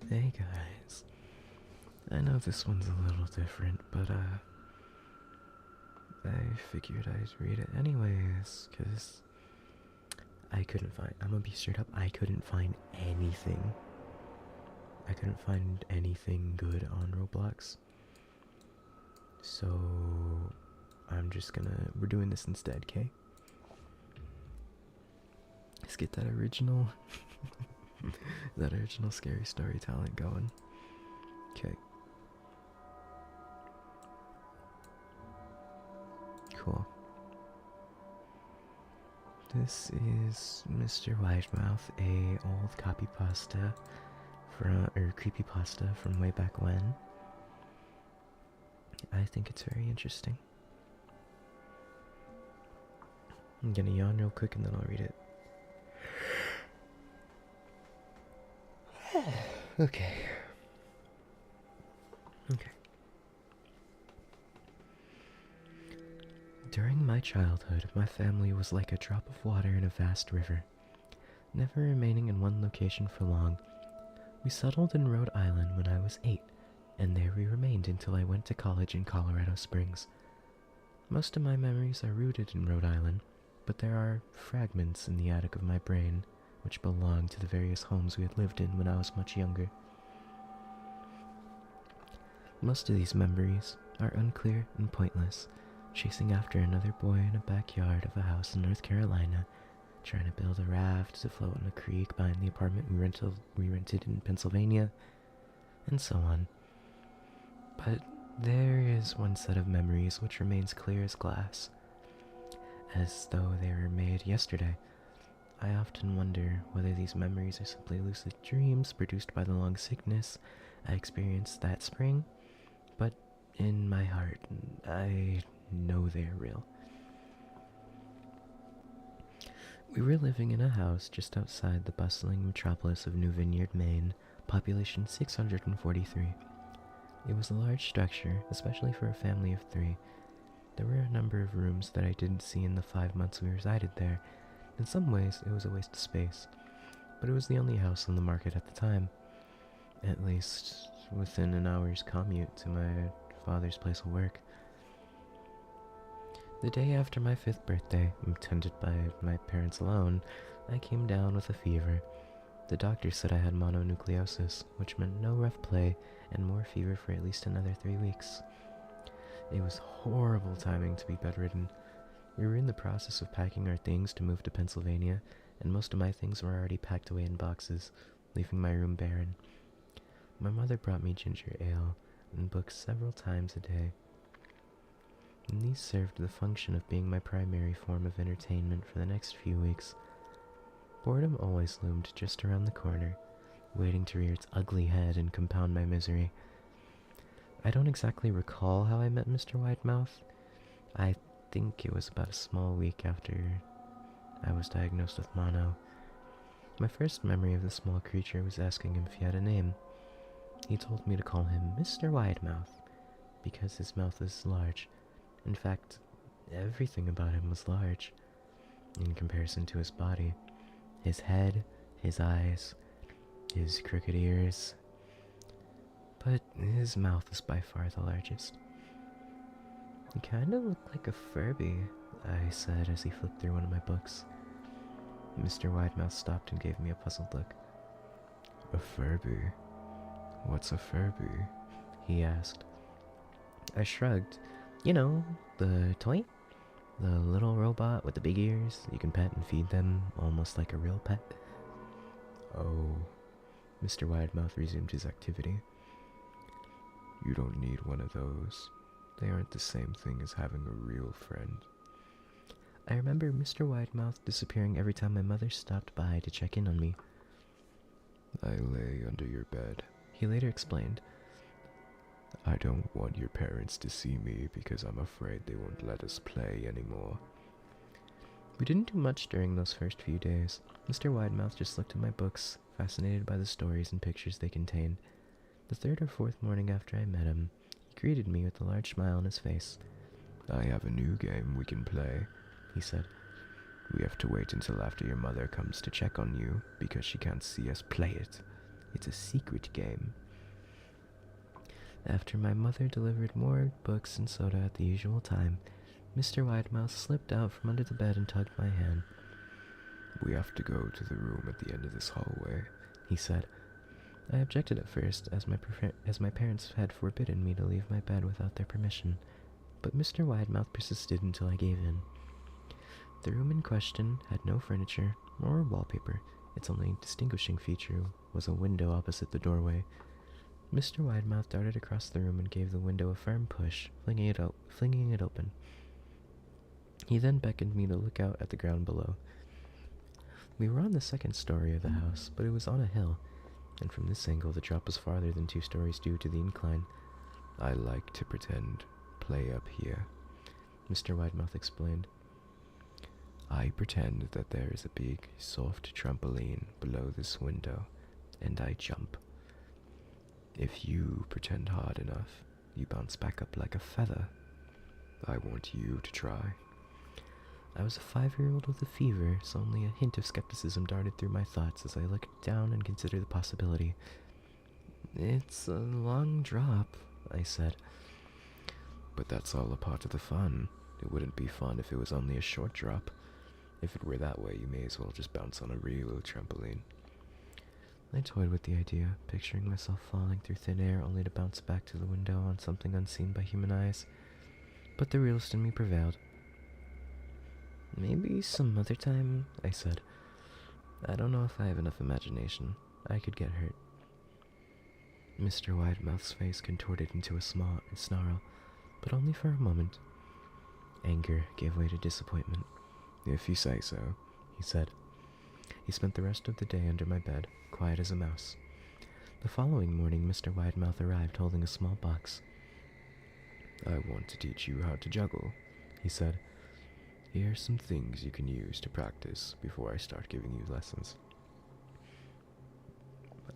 Hey guys, I know this one's a little different, but I figured I'd read it anyways, cause I'm gonna be straight up, I couldn't find anything. I couldn't find anything good on Roblox. So, we're doing this instead, okay? Let's get that original, that original scary story talent going. Okay. Cool. This is Mr. Widemouth, a old copypasta creepypasta from way back when. I think it's very interesting. I'm gonna yawn real quick and then I'll read it. Okay. Okay. During my childhood, my family was like a drop of water in a vast river, never remaining in one location for long. We settled in Rhode Island when I was 8, and there we remained until I went to college in Colorado Springs. Most of my memories are rooted in Rhode Island, but there are fragments in the attic of my brain which belong to the various homes we had lived in when I was much younger. Most of these memories are unclear and pointless, chasing after another boy in a backyard of a house in North Carolina, trying to build a raft to float in a creek behind the apartment we rented in Pennsylvania, and so on. But there is one set of memories which remains clear as glass, as though they were made yesterday. I often wonder whether these memories are simply lucid dreams produced by the long sickness I experienced that spring, but in my heart, I know they are real. We were living in a house just outside the bustling metropolis of New Vineyard, Maine, population 643. It was a large structure, especially for a family of 3. There were a number of rooms that I didn't see in the 5 months we resided there. In some ways, it was a waste of space, but it was the only house on the market at the time, at least within an hour's commute to my father's place of work. The day after my 5th birthday, attended by my parents alone, I came down with a fever. The doctor said I had mononucleosis, which meant no rough play and more fever for at least another 3 weeks. It was horrible timing to be bedridden. We were in the process of packing our things to move to Pennsylvania, and most of my things were already packed away in boxes, leaving my room barren. My mother brought me ginger ale and books several times a day, and these served the function of being my primary form of entertainment for the next few weeks. Boredom always loomed just around the corner, waiting to rear its ugly head and compound my misery. I don't exactly recall how I met Mr. Widemouth. I think it was about a small week after I was diagnosed with mono. My first memory of the small creature was asking him if he had a name. He told me to call him Mr. Widemouth, because his mouth was large. In fact, everything about him was large, in comparison to his body. His head, his eyes, his crooked ears. But his mouth was by far the largest. He kinda looked like a Furby, I said as he flipped through one of my books. Mr. Widemouth stopped and gave me a puzzled look. A Furby? What's a Furby? He asked. I shrugged. You know, the toy? The little robot with the big ears you can pet and feed them almost like a real pet. Oh, Mr. Widemouth resumed his activity. You don't need one of those. They aren't the same thing as having a real friend. I remember Mr. Widemouth disappearing every time my mother stopped by to check in on me. I lay under your bed, he later explained. I don't want your parents to see me because I'm afraid they won't let us play anymore. We didn't do much during those first few days. Mr. Widemouth just looked at my books, fascinated by the stories and pictures they contained. The 3rd or 4th morning after I met him, he greeted me with a large smile on his face. I have a new game we can play, he said. We have to wait until after your mother comes to check on you, because she can't see us play it. It's a secret game. After my mother delivered more books and soda at the usual time, Mr. Widemouth slipped out from under the bed and tugged my hand. "We have to go to the room at the end of this hallway," he said. I objected at first, as my parents had forbidden me to leave my bed without their permission, but Mr. Widemouth persisted until I gave in. The room in question had no furniture or wallpaper. Its only distinguishing feature was a window opposite the doorway. Mr. Widemouth darted across the room and gave the window a firm push, flinging it open. He then beckoned me to look out at the ground below. We were on the second story of the house, but it was on a hill, and from this angle the drop was farther than 2 stories due to the incline. "I like to play up here," Mr. Widemouth explained. "I pretend that there is a big, soft trampoline below this window, and I jump. If you pretend hard enough, you bounce back up like a feather. I want you to try." I was a 5-year-old with a fever, so only a hint of skepticism darted through my thoughts as I looked down and considered the possibility. "It's a long drop," I said. "But that's all a part of the fun. It wouldn't be fun if it was only a short drop. If it were that way, you may as well just bounce on a real trampoline." I toyed with the idea, picturing myself falling through thin air only to bounce back to the window on something unseen by human eyes. But the realist in me prevailed. "Maybe some other time," I said. "I don't know if I have enough imagination. I could get hurt." Mr. Widemouth's face contorted into a snarl, but only for a moment. Anger gave way to disappointment. "If you say so," he said. He spent the rest of the day under my bed, quiet as a mouse. The following morning, Mr. Widemouth arrived holding a small box. "I want to teach you how to juggle," he said. "Here are some things you can use to practice before I start giving you lessons."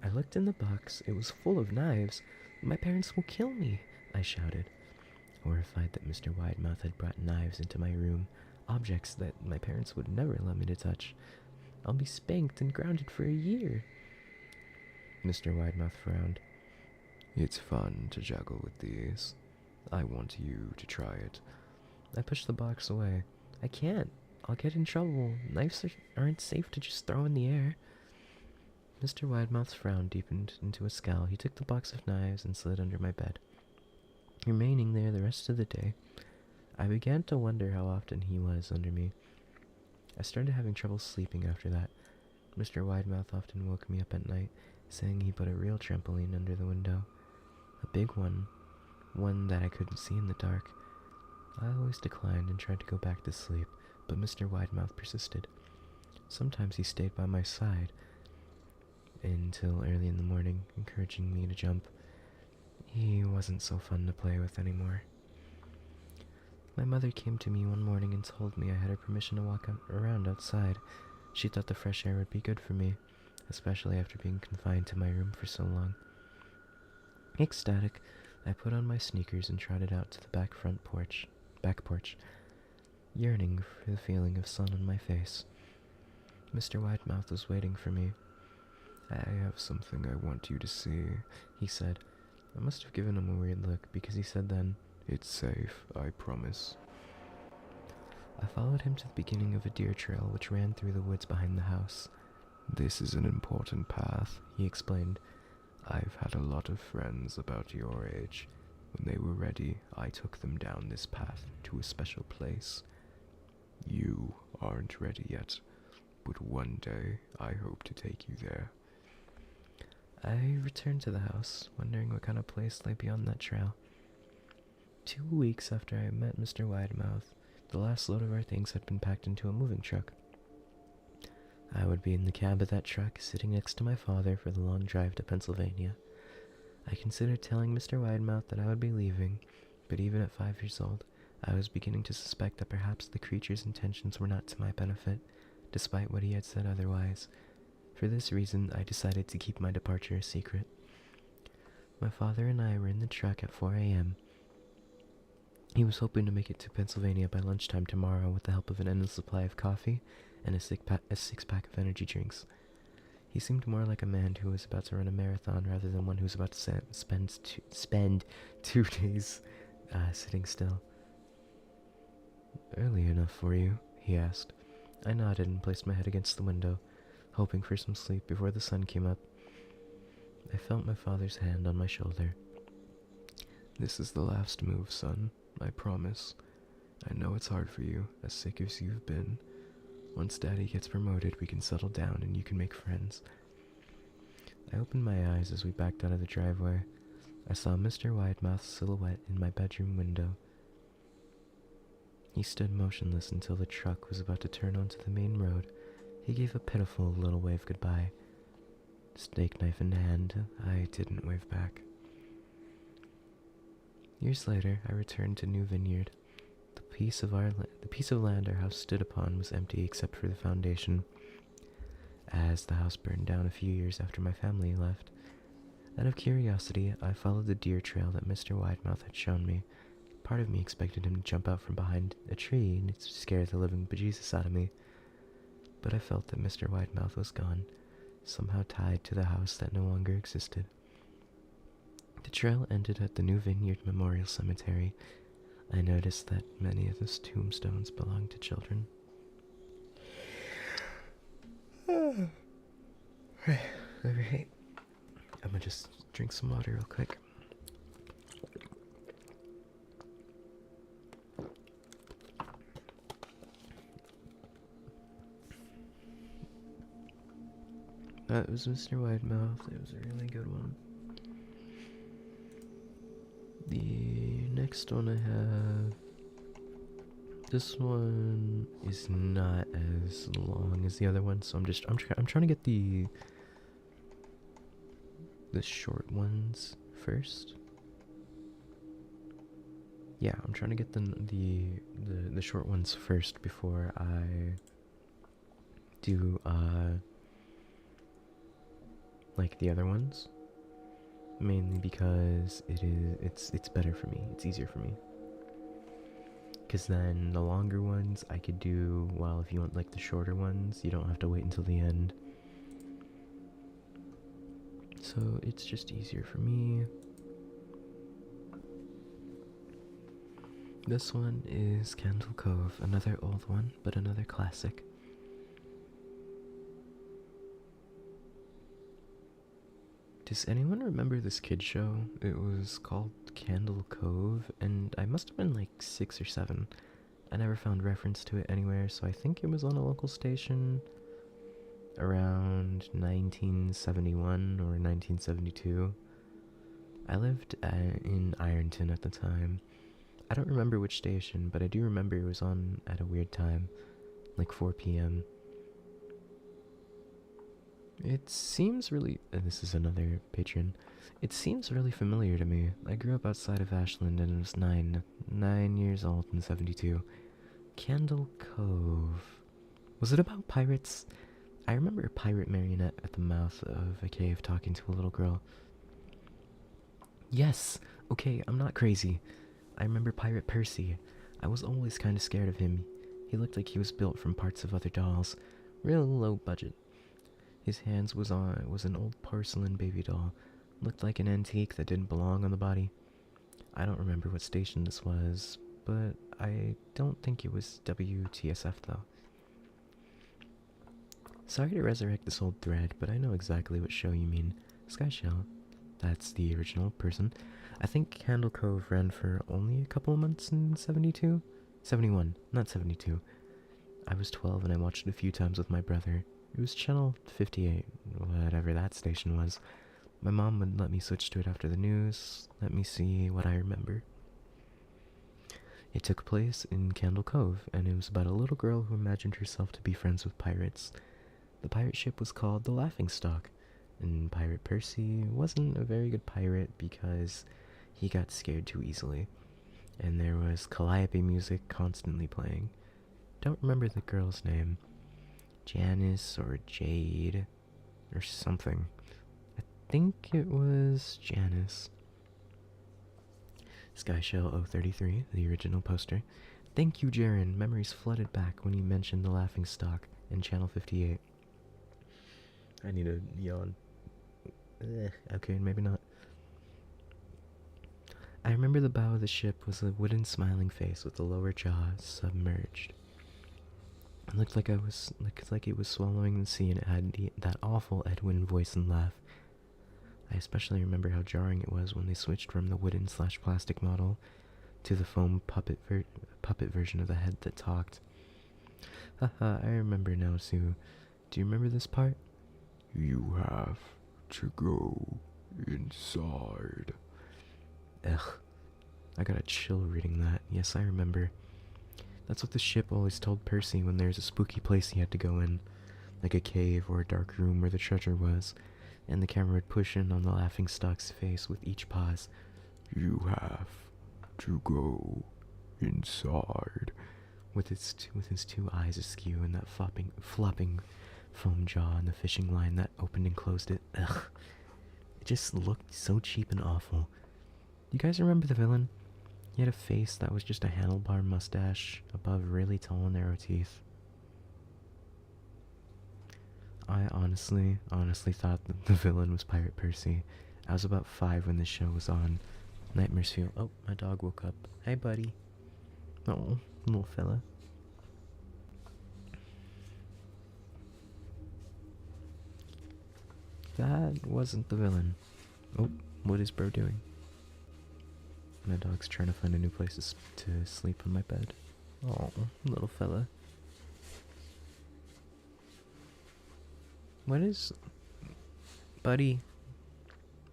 I looked in the box. It was full of knives. "My parents will kill me," I shouted, horrified that Mr. Widemouth had brought knives into my room, objects that my parents would never allow me to touch. "I'll be spanked and grounded for a year." Mr. Widemouth frowned. "It's fun to juggle with these. I want you to try it." I pushed the box away. "I can't. I'll get in trouble. Knives aren't safe to just throw in the air." Mr. Widemouth's frown deepened into a scowl. He took the box of knives and slid under my bed, remaining there the rest of the day. I began to wonder how often he was under me. I started having trouble sleeping after that. Mr. Widemouth often woke me up at night, saying he put a real trampoline under the window. A big one that I couldn't see in the dark. I always declined and tried to go back to sleep, but Mr. Widemouth persisted. Sometimes he stayed by my side until early in the morning, encouraging me to jump. He wasn't so fun to play with anymore. My mother came to me one morning and told me I had her permission to walk around outside. She thought the fresh air would be good for me, especially after being confined to my room for so long. Ecstatic, I put on my sneakers and trotted out to the back porch, yearning for the feeling of sun on my face. Mr. Widemouth was waiting for me. "I have something I want you to see," he said. I must have given him a weird look, because he said then, "It's safe, I promise." I followed him to the beginning of a deer trail which ran through the woods behind the house. "This is an important path," he explained. "I've had a lot of friends about your age. When they were ready, I took them down this path to a special place. You aren't ready yet, but one day I hope to take you there." I returned to the house, wondering what kind of place lay beyond that trail. 2 weeks after I met Mr. Widemouth, the last load of our things had been packed into a moving truck. I would be in the cab of that truck, sitting next to my father for the long drive to Pennsylvania. I considered telling Mr. Widemouth that I would be leaving, but even at 5 years old, I was beginning to suspect that perhaps the creature's intentions were not to my benefit, despite what he had said otherwise. For this reason, I decided to keep my departure a secret. My father and I were in the truck at 4 a.m. He was hoping to make it to Pennsylvania by lunchtime tomorrow with the help of an endless supply of coffee and a six-pack of energy drinks. He seemed more like a man who was about to run a marathon rather than one who was about to spend 2 days sitting still. "Early enough for you?" he asked. I nodded and placed my head against the window, hoping for some sleep before the sun came up. I felt my father's hand on my shoulder. "This is the last move, son. I promise. I know it's hard for you, as sick as you've been. Once Daddy gets promoted, we can settle down and you can make friends." I opened my eyes as we backed out of the driveway. I saw Mr. Widemouth's silhouette in my bedroom window. He stood motionless until the truck was about to turn onto the main road. He gave a pitiful little wave goodbye. Steak knife in hand, I didn't wave back. Years later, I returned to New Vineyard. The piece of land our house stood upon was empty except for the foundation. As the house burned down a few years after my family left, out of curiosity, I followed the deer trail that Mr. Widemouth had shown me. Part of me expected him to jump out from behind a tree and scare the living bejesus out of me. But I felt that Mr. Widemouth was gone, somehow tied to the house that no longer existed. The trail ended at the New Vineyard Memorial Cemetery. I noticed that many of those tombstones belonged to children. Alright. I'm gonna just drink some water real quick. That was Mr. Widemouth. It was a really good one. The next one I have, this one is not as long as the other one, so I'm trying to get the short ones first. Yeah, I'm trying to get the short ones first before I do like the other ones. Mainly because it's better for me. It's easier for me. Because then the longer ones I could do, well, if you want like the shorter ones, you don't have to wait until the end. So it's just easier for me. This one is Candle Cove, another old one, but another classic. Does anyone remember this kid show? It was called Candle Cove, and I must have been like 6 or 7. I never found reference to it anywhere, so I think it was on a local station around 1971 or 1972. I lived in Ironton at the time. I don't remember which station, but I do remember it was on at a weird time, like 4 p.m. It seems really, this is another patron, it seems really familiar to me. I grew up outside of Ashland and I was 9 years old in 72. Candle Cove. Was it about pirates? I remember a pirate marionette at the mouth of a cave talking to a little girl. Yes! Okay, I'm not crazy. I remember Pirate Percy. I was always kind of scared of him. He looked like he was built from parts of other dolls. Real low budget. His hands was an old porcelain baby doll. Looked like an antique that didn't belong on the body. I don't remember what station this was, but I don't think it was WTSF though. Sorry to resurrect this old thread, but I know exactly what show you mean. Skyshell. That's the original person. I think Candle Cove ran for only a couple of months in 72? 71, not 72. I was 12 and I watched it a few times with my brother. It was channel 58, whatever that station was. My mom would let me switch to it after the news. Let me see what I remember. It took place in Candle Cove, and it was about a little girl who imagined herself to be friends with pirates. The pirate ship was called the Laughingstock, and Pirate Percy wasn't a very good pirate because he got scared too easily. And there was calliope music constantly playing. Don't remember the girl's name. Janice or Jade or something. I think it was Janice. Skyshell 033, the original poster. Thank you, Jaren. Memories flooded back when you mentioned the Laughingstock in Channel 58. I need to yawn. Okay, maybe not. I remember the bow of the ship was a wooden smiling face with the lower jaw submerged. It looked like it was swallowing the sea, and it had that awful Edwin voice and laugh. I especially remember how jarring it was when they switched from the wooden/plastic model to the foam puppet version of the head that talked. Haha, I remember now too. Do you remember this part? You have to go inside. Ugh, I got a chill reading that. Yes, I remember. That's what the ship always told Percy when there's a spooky place he had to go in, like a cave or a dark room where the treasure was, and the camera would push in on the laughingstock's face with each pause. You have to go inside. With his two eyes askew and that flopping foam jaw and the fishing line that opened and closed it. Ugh. It just looked so cheap and awful. You guys remember the villain? He had a face that was just a handlebar mustache above really tall narrow teeth. I honestly thought that the villain was Pirate Percy. I was about 5 when this show was on. Nightmares feel. Oh, my dog woke up. Hey, buddy. Oh, little fella. That wasn't the villain. Oh, what is bro doing? My dog's trying to find a new place to sleep on my bed. Oh, little fella. What is... Buddy.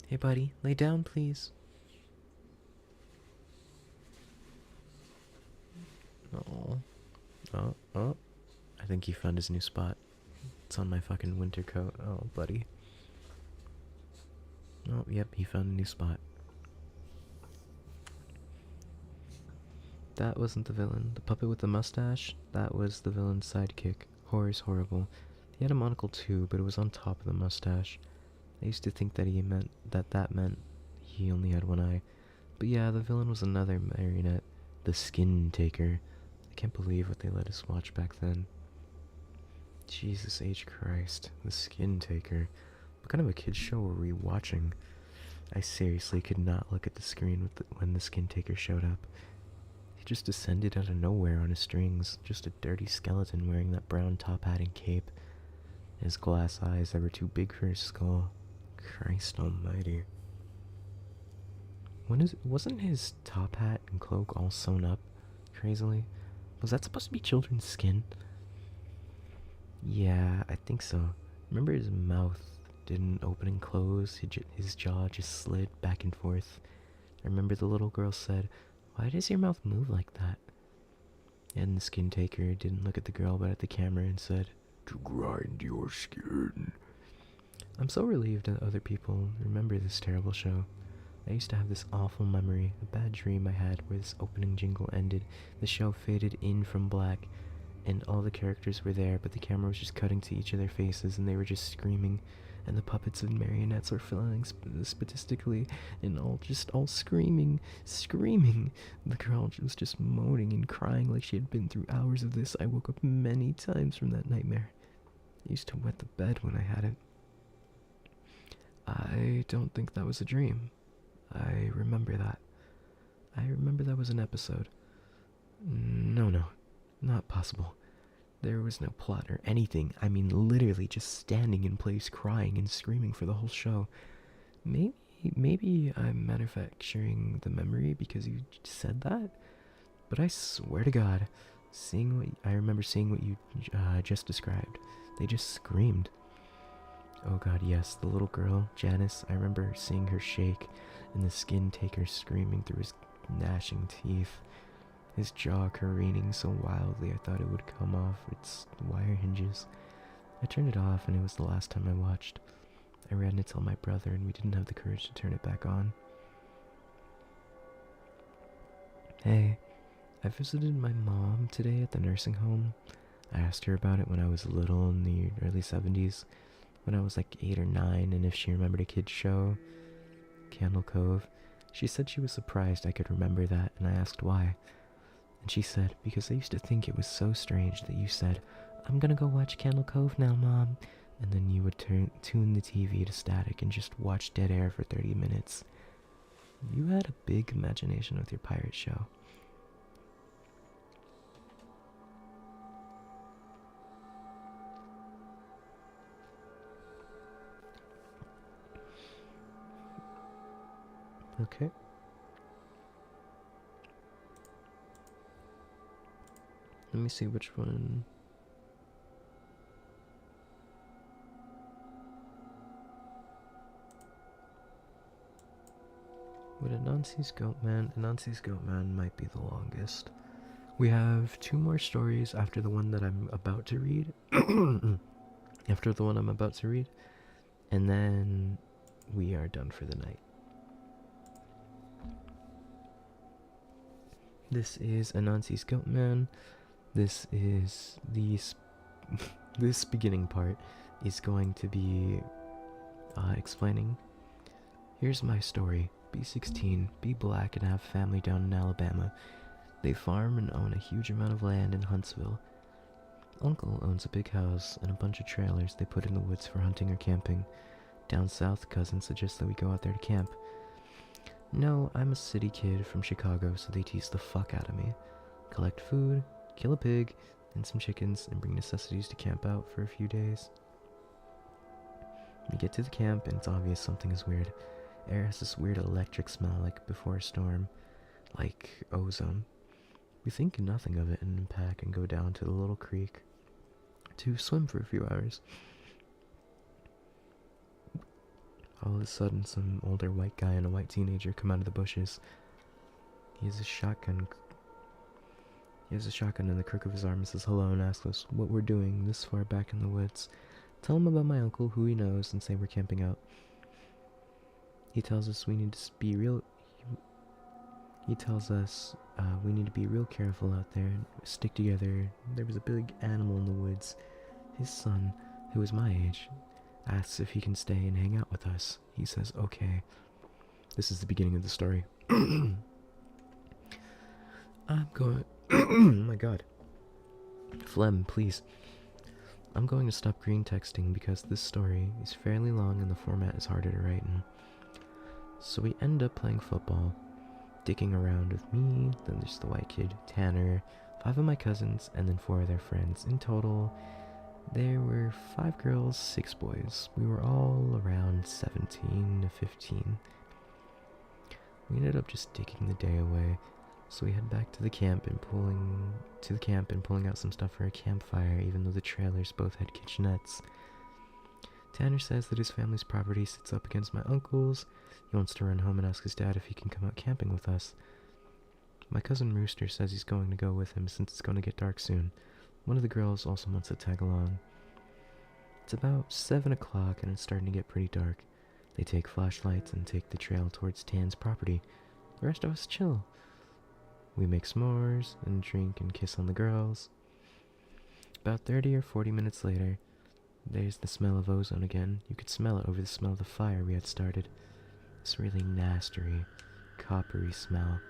Hey, buddy. Lay down, please. Oh. Oh. I think he found his new spot. It's on my fucking winter coat. Oh, buddy. Oh, yep, he found a new spot. That wasn't the villain. The puppet with the mustache, that was the villain's sidekick. Horror's horrible. He had a monocle too, but it was on top of the mustache. I used to think that that meant he only had one eye. But yeah, the villain was another marionette. The Skin Taker. I can't believe what they let us watch back then. Jesus H. Christ. The Skin Taker. What kind of a kid's show were we watching? I seriously could not look at the screen when the Skin Taker showed up. He just descended out of nowhere on his strings, just a dirty skeleton wearing that brown top hat and cape. His glass eyes that were too big for his skull. Christ almighty. Wasn't his top hat and cloak all sewn up, crazily? Was that supposed to be children's skin? Yeah, I think so. Remember his mouth didn't open and close, his jaw just slid back and forth. I remember the little girl said, "Why does your mouth move like that?" And the Skin Taker didn't look at the girl but at the camera and said, "To grind your skin." I'm so relieved that other people remember this terrible show. I used to have this awful memory, a bad dream I had where this opening jingle ended, the show faded in from black, and all the characters were there, but the camera was just cutting to each of their faces and they were just screaming, and the puppets and marionettes were filling statistically, and all screaming. The girl was just moaning and crying like she had been through hours of this. I woke up many times from that nightmare. I used to wet the bed when I had it. I don't think that was a dream. I remember that. I remember that was an episode. No, not possible. There was no plot or anything. I mean, literally just standing in place crying and screaming for the whole show. Maybe I'm manufacturing the memory because you said that, but I swear to God, I remember seeing what you just described. They just screamed. Oh God, yes, the little girl, Janice, I remember seeing her shake, and the Skin Taker screaming through his gnashing teeth. His jaw careening so wildly I thought it would come off its wire hinges. I turned it off and it was the last time I watched. I ran to tell my brother and we didn't have the courage to turn it back on. Hey, I visited my mom today at the nursing home. I asked her about it when I was little in the early 70s, when I was like 8 or 9, and if she remembered a kid's show, Candle Cove. She said she was surprised I could remember that, and I asked why. And she said, because I used to think it was so strange that you said, "I'm gonna go watch Candle Cove now, Mom," and then you would tune the TV to static and just watch dead air for 30 minutes. You had a big imagination with your pirate show. Okay. Let me see which one. Would Anansi's Goatman? Anansi's Goatman might be the longest. We have 2 more stories after the one that I'm about to read. After the one I'm about to read. And then we are done for the night. This is Anansi's Goatman. This is the this beginning part is going to be explaining. Here's my story. Be 16, be black, and have family down in Alabama. They farm and own a huge amount of land in Huntsville. Uncle owns a big house and a bunch of trailers they put in the woods for hunting or camping. Down south, cousin suggests that we go out there to camp. No, I'm a city kid from Chicago, so they tease the fuck out of me. Collect food, kill a pig, and some chickens, and bring necessities to camp out for a few days. We get to the camp, and it's obvious something is weird. Air has this weird electric smell like before a storm, like ozone. We think nothing of it and unpack and go down to the little creek to swim for a few hours. All of a sudden, some older white guy and a white teenager come out of the bushes. He has a shotgun in the crook of his arm and says hello and asks us what we're doing this far back in the woods. Tell him about my uncle, who he knows, and say we're camping out. He tells us we need to be real. He tells us we need to be real careful out there and stick together. There was a big animal in the woods. His son, who is my age, asks if he can stay and hang out with us. He says okay. This is the beginning of the story. I'm going. Oh my god. Phlegm, please. I'm going to stop green texting because this story is fairly long and the format is harder to write in. So we end up playing football, dicking around with me, then there's the white kid, Tanner, 5 of my cousins, and then 4 of their friends. In total, there were 5 girls, 6 boys. We were all around 17 to 15. We ended up just dicking the day away, so we head back to the camp and pulling out some stuff for a campfire, even though the trailers both had kitchenettes. Tanner says that his family's property sits up against my uncle's. He wants to run home and ask his dad if he can come out camping with us. My cousin Rooster says he's going to go with him since it's going to get dark soon. One of the girls also wants to tag along. It's about 7 o'clock and it's starting to get pretty dark. They take flashlights and take the trail towards Tan's property. The rest of us chill. We make s'mores and drink and kiss on the girls. About 30 or 40 minutes later, there's the smell of ozone again. You could smell it over the smell of the fire we had started. This really nasty, coppery smell,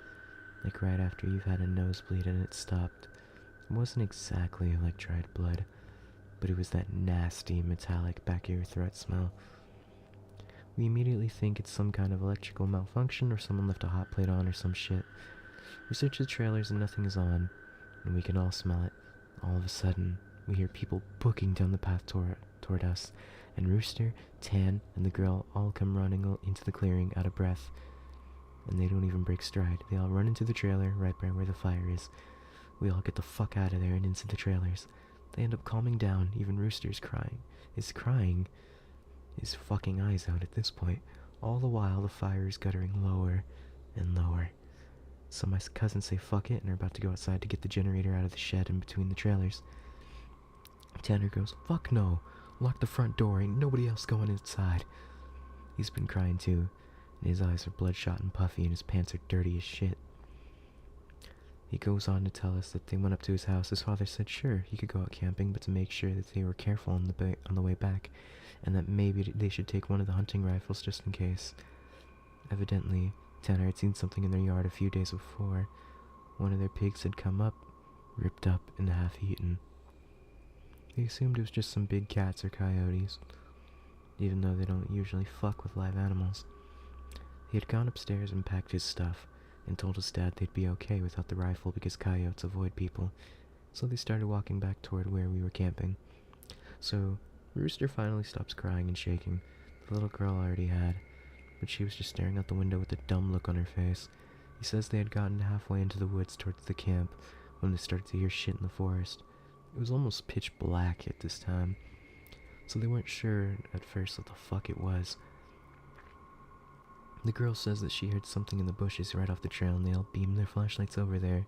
like right after you've had a nosebleed and it stopped. It wasn't exactly like dried blood, but it was that nasty, metallic, back of your throat smell. We immediately think it's some kind of electrical malfunction or someone left a hot plate on or some shit. We search the trailers and nothing is on, and we can all smell it. All of a sudden, we hear people booking down the path toward us, and Rooster, Tan, and the girl all come running into the clearing out of breath. And they don't even break stride. They all run into the trailer right by where the fire is. We all get the fuck out of there and into the trailers. They end up calming down. Even Rooster's crying his fucking eyes out at this point. All the while, the fire is guttering lower and lower. So my cousins say fuck it and are about to go outside to get the generator out of the shed in between the trailers. Tanner goes, fuck no. Lock the front door, ain't nobody else going inside. He's been crying too, and his eyes are bloodshot and puffy and his pants are dirty as shit. He goes on to tell us that they went up to his house. His father said sure, he could go out camping, but to make sure that they were careful on the way back, and that maybe they should take one of the hunting rifles just in case. Evidently, Tanner had seen something in their yard a few days before. One of their pigs had come up, ripped up, and half eaten. He assumed it was just some big cats or coyotes, even though they don't usually fuck with live animals. He had gone upstairs and packed his stuff, and told his dad they'd be okay without the rifle because coyotes avoid people, so they started walking back toward where we were camping. So, Rooster finally stops crying and shaking. The little girl already had, but she was just staring out the window with a dumb look on her face. He says they had gotten halfway into the woods towards the camp when they started to hear shit in the forest. It was almost pitch black at this time, so they weren't sure at first what the fuck it was. The girl says that she heard something in the bushes right off the trail, and they all beamed their flashlights over there,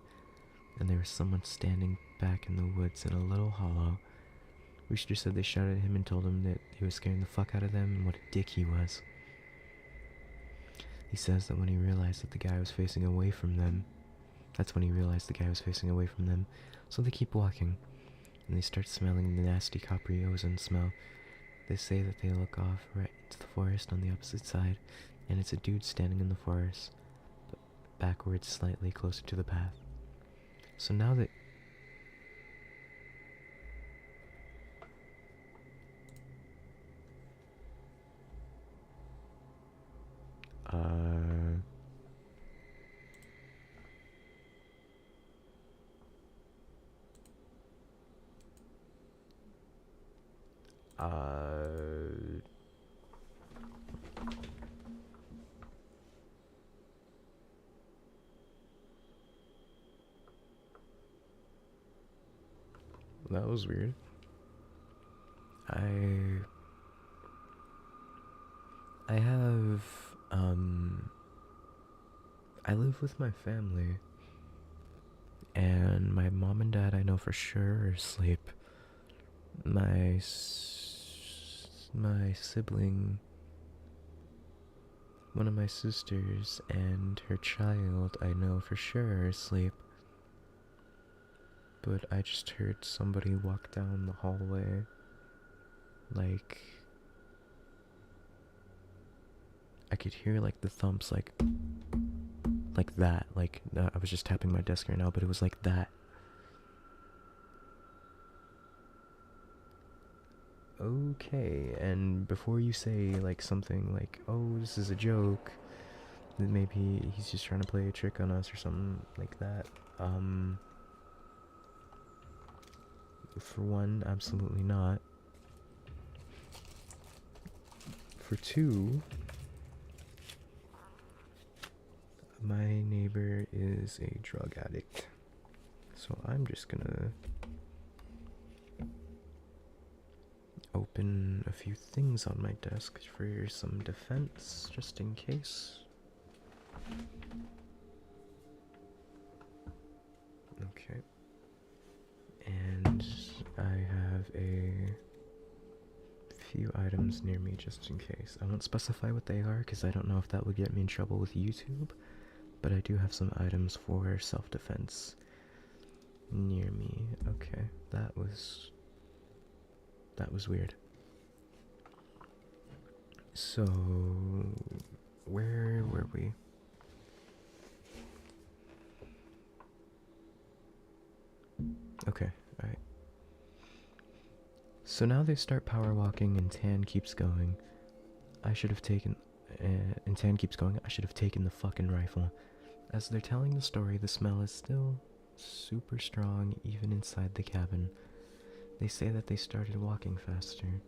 and there was someone standing back in the woods in a little hollow. Rooster said they shouted at him and told him that he was scaring the fuck out of them and what a dick he was. He says that when he realized that the guy was facing away from them, so they keep walking, and they start smelling the nasty coppery ozone smell. They say that they look off right into the forest on the opposite side, and it's a dude standing in the forest, but backwards slightly closer to the path. So now that... That was weird. I live with my family, and my mom and dad I know for sure are asleep. My sibling, one of my sisters, and her child I know for sure are asleep. But I just heard somebody walk down the hallway, like, I could hear like the thumps, like that, like, I was just tapping my desk right now, but it was like that. Okay, and before you say like something like, oh, this is a joke, then maybe he's just trying to play a trick on us or something like that, for one, absolutely not. For two, my neighbor is a drug addict, so I'm just gonna open a few things on my desk for some defense, just in case. Okay. And I have a few items near me just in case. I won't specify what they are because I don't know if that would get me in trouble with YouTube, but I do have some items for self-defense near me. Okay, that was weird. So, where were we? Okay, alright. So now they start power walking and Tan keeps going. I should have taken the fucking rifle. As they're telling the story, the smell is still super strong even inside the cabin. They say that they started walking faster.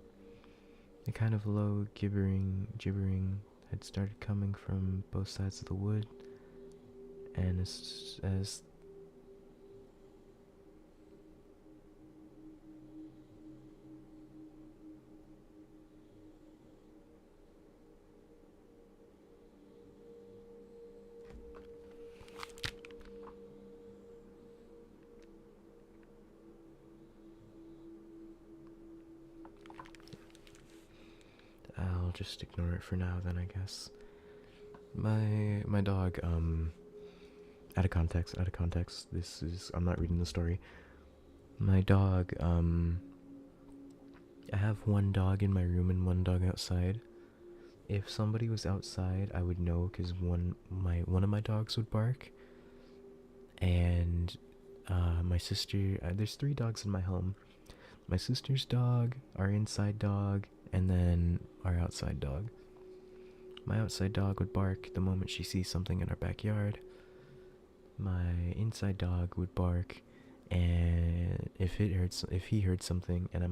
A kind of low gibbering had started coming from both sides of the wood, and as I'll just ignore it for now then, I guess. My dog, out of context, I'm not reading the story. My dog, I have one dog in my room and one dog outside. If somebody was outside, I would know because one of my dogs would bark. And, my sister, there's 3 dogs in my home. My sister's dog, our inside dog, and then our outside dog. My outside dog would bark the moment she sees something in our backyard. My inside dog would bark, and if he heard something, and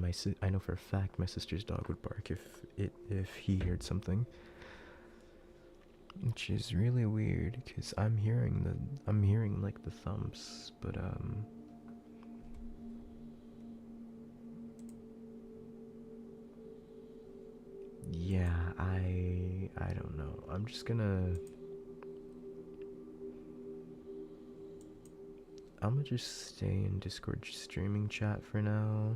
I know for a fact my sister's dog would bark if he heard something, which is really weird because I'm hearing like the thumps, but yeah, I don't know. I'm gonna just stay in Discord streaming chat for now.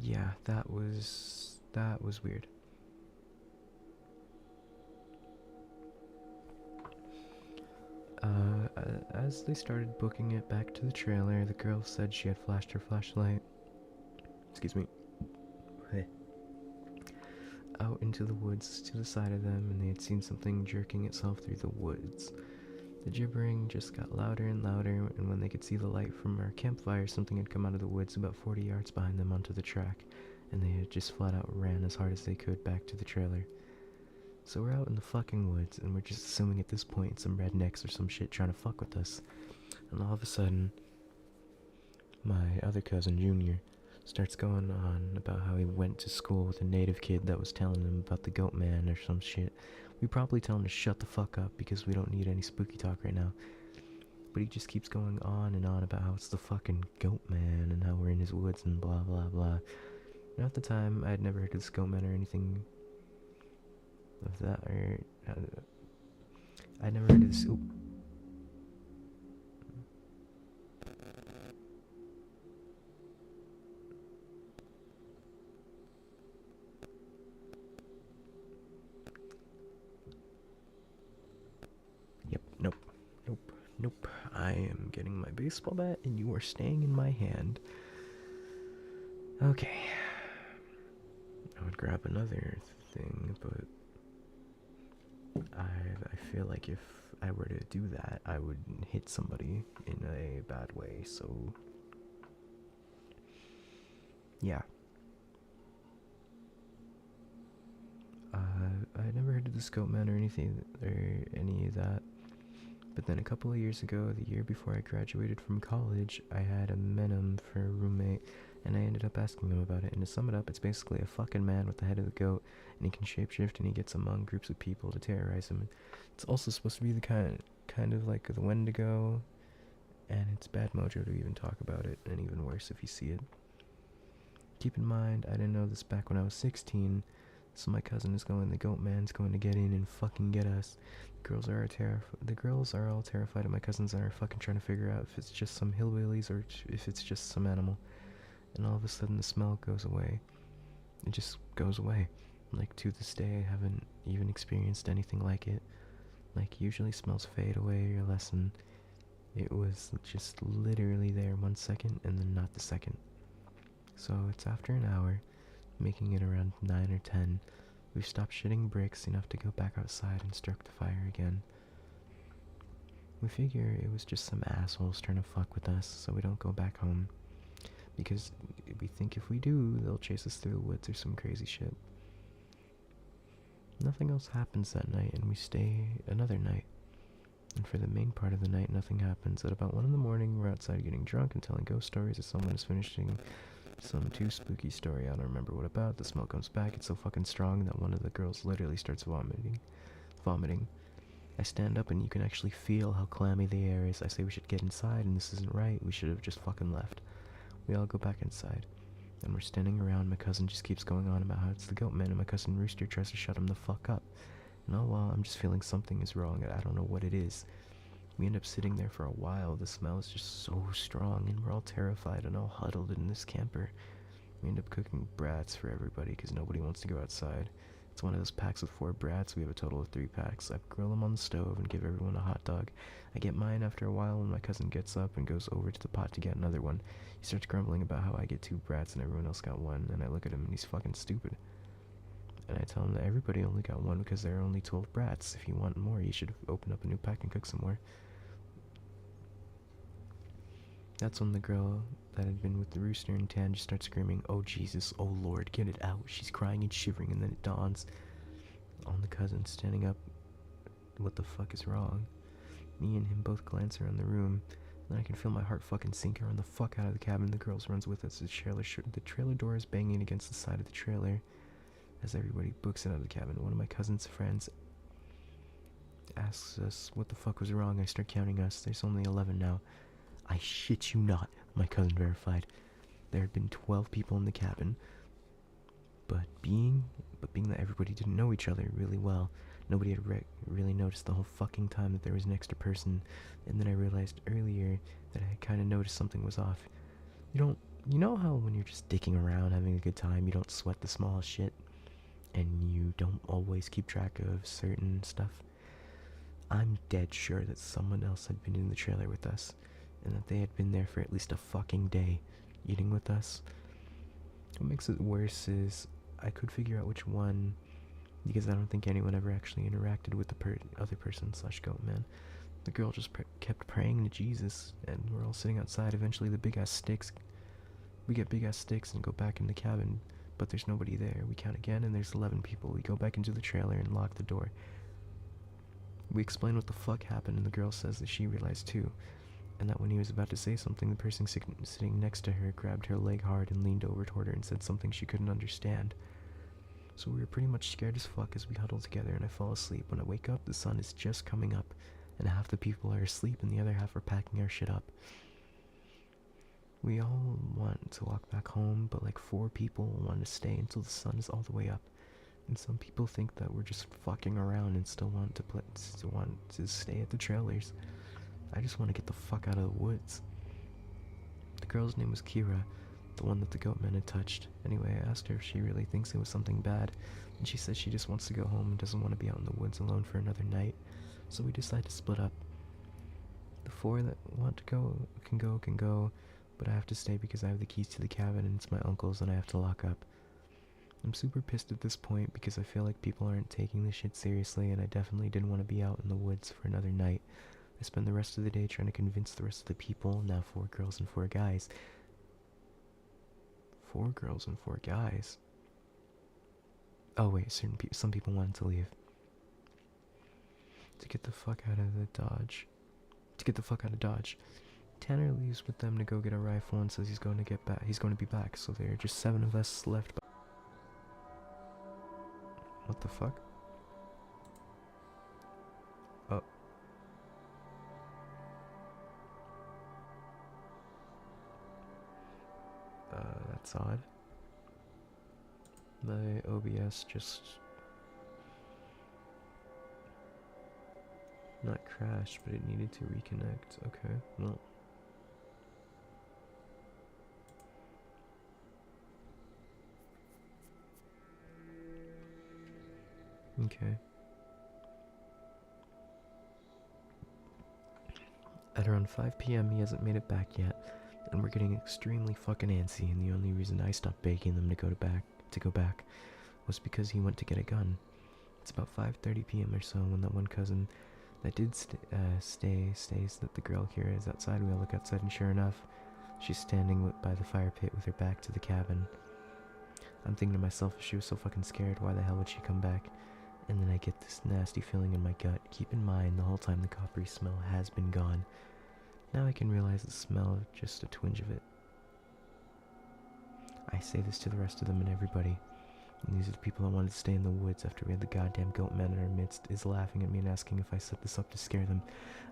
Yeah, that was weird. As they started booking it back to the trailer, the girl said she had flashed her flashlight. Excuse me. Out into the woods to the side of them, and they had seen something jerking itself through the woods. The gibbering just got louder and louder, and when they could see the light from our campfire, something had come out of the woods about 40 yards behind them onto the track, and they had just flat out ran as hard as they could back to the trailer. So we're out in the fucking woods, and we're just assuming at this point some rednecks or some shit trying to fuck with us. And all of a sudden, my other cousin, Junior, starts going on about how he went to school with a native kid that was telling him about the goat man or some shit. We probably tell him to shut the fuck up because we don't need any spooky talk right now. But he just keeps going on and on about how it's the fucking goat man and how we're in his woods and blah blah blah. And at the time, I had never heard of this goat man or anything of that, or I'd never heard of this. Ooh. Yep, nope. I am getting my baseball bat and you are staying in my hand. Okay. I would grab another thing, but I feel like if I were to do that, I would hit somebody in a bad way, so yeah. I never heard of the scope man or anything or any of that. But then a couple of years ago, the year before I graduated from college, I had a Menem for a roommate, and I ended up asking him about it. And to sum it up, it's basically a fucking man with the head of the goat, and he can shapeshift, and he gets among groups of people to terrorize them. It's also supposed to be the kind of like the Wendigo, and it's bad mojo to even talk about it, and even worse if you see it. Keep in mind, I didn't know this back when I was 16, so my cousin is going, the goat man's going to get in and fucking get us. The girls are all terrified, and my cousins are fucking trying to figure out if it's just some hillbillies or if it's just some animal. And all of a sudden the smell goes away. It just goes away. Like, to this day, I haven't even experienced anything like it. Like, usually smells fade away or lessen. It was just literally there 1 second and then not the second. So it's after an hour, making it around 9 or 10. We've stopped shitting bricks enough to go back outside and stoke the fire again. We figure it was just some assholes trying to fuck with us so we don't go back home. Because we think if we do, they'll chase us through the woods or some crazy shit. Nothing else happens that night, and we stay another night. And for the main part of the night, nothing happens. At about 1 in the morning, we're outside getting drunk and telling ghost stories as someone is finishing some too spooky story. I don't remember what about. The smell comes back. It's so fucking strong that one of the girls literally starts vomiting. I stand up and you can actually feel how clammy the air is. I say we should get inside and this isn't right. We should have just fucking left. We all go back inside. And we're standing around. My cousin just keeps going on about how it's the goat man, and my cousin Rooster tries to shut him the fuck up. And all while I'm just feeling something is wrong and I don't know what it is. We end up sitting there for a while. The smell is just so strong, and we're all terrified and all huddled in this camper. We end up cooking brats for everybody because nobody wants to go outside. It's one of those packs with 4 brats. We have a total of 3 packs. I grill them on the stove and give everyone a hot dog. I get mine after a while, and my cousin gets up and goes over to the pot to get another one. He starts grumbling about how I get 2 brats and everyone else got 1, and I look at him and he's fucking stupid. And I tell him that everybody only got one because there are only 12 brats. If you want more, you should open up a new pack and cook some more. That's when the girl that had been with the rooster and Tan just starts screaming, "Oh Jesus, oh Lord, get it out." She's crying and shivering, and then it dawns on the cousin standing up. What the fuck is wrong? Me and him both glance around the room, and I can feel my heart fucking sink and run the fuck out of the cabin. The girls runs with us. The trailer door is banging against the side of the trailer as everybody books it out of the cabin. One of my cousin's friends asks us what the fuck was wrong. I start counting us. There's only 11 now. I shit you not, my cousin verified. There had been 12 people in the cabin, but being that everybody didn't know each other really well, nobody had really noticed the whole fucking time that there was an extra person. And then I realized earlier that I had kind of noticed something was off. You know how when you're just dicking around having a good time, you don't sweat the small shit, and you don't always keep track of certain stuff? I'm dead sure that someone else had been in the trailer with us, and that they had been there for at least a fucking day, eating with us. What makes it worse is I could figure out which one, because I don't think anyone ever actually interacted with the other person / goat man. The girl just kept praying to Jesus, and we're all sitting outside. Eventually we get big ass sticks and go back in the cabin, but there's nobody there. We count again and there's 11 people. We go back into the trailer and lock the door. We explain what the fuck happened, and the girl says that she realized too, and that when he was about to say something, the person sitting next to her grabbed her leg hard and leaned over toward her and said something she couldn't understand. So we were pretty much scared as fuck as we huddled together, and I fall asleep. When I wake up, the sun is just coming up, and half the people are asleep and the other half are packing our shit up. We all want to walk back home, but like 4 people want to stay until the sun is all the way up. And some people think that we're just fucking around and still want to stay at the trailers. I just want to get the fuck out of the woods. The girl's name was Kira, the one that the goat man had touched. Anyway, I asked her if she really thinks it was something bad, and she said she just wants to go home and doesn't want to be out in the woods alone for another night. So we decide to split up. The 4 that want to go, but I have to stay because I have the keys to the cabin and it's my uncle's and I have to lock up. I'm super pissed at this point because I feel like people aren't taking this shit seriously, and I definitely didn't want to be out in the woods for another night. I spend the rest of the day trying to convince the rest of the people, now 4 girls and 4 guys. 4 girls and 4 guys? Oh wait, some people wanted to leave. To get the fuck out of Dodge. Tanner leaves with them to go get a rifle and says he's going to be back, so there are just 7 of us left. What the fuck? Oh. That's odd. My OBS just not crashed, but it needed to reconnect. Okay, well. Okay. At around 5 p.m. he hasn't made it back yet, and we're getting extremely fucking antsy, and the only reason I stopped begging them to go back was because he went to get a gun. It's about 5:30 p.m. or so when that one cousin that did stays that the girl Kira is outside. We all look outside, and sure enough, she's standing by the fire pit with her back to the cabin. I'm thinking to myself, if she was so fucking scared, why the hell would she come back? And then I get this nasty feeling in my gut. Keep in mind, the whole time the coppery smell has been gone. Now I can realize the smell of just a twinge of it. I say this to the rest of them, and everybody, and these are the people that wanted to stay in the woods after we had the goddamn goat man in our midst, is laughing at me and asking if I set this up to scare them.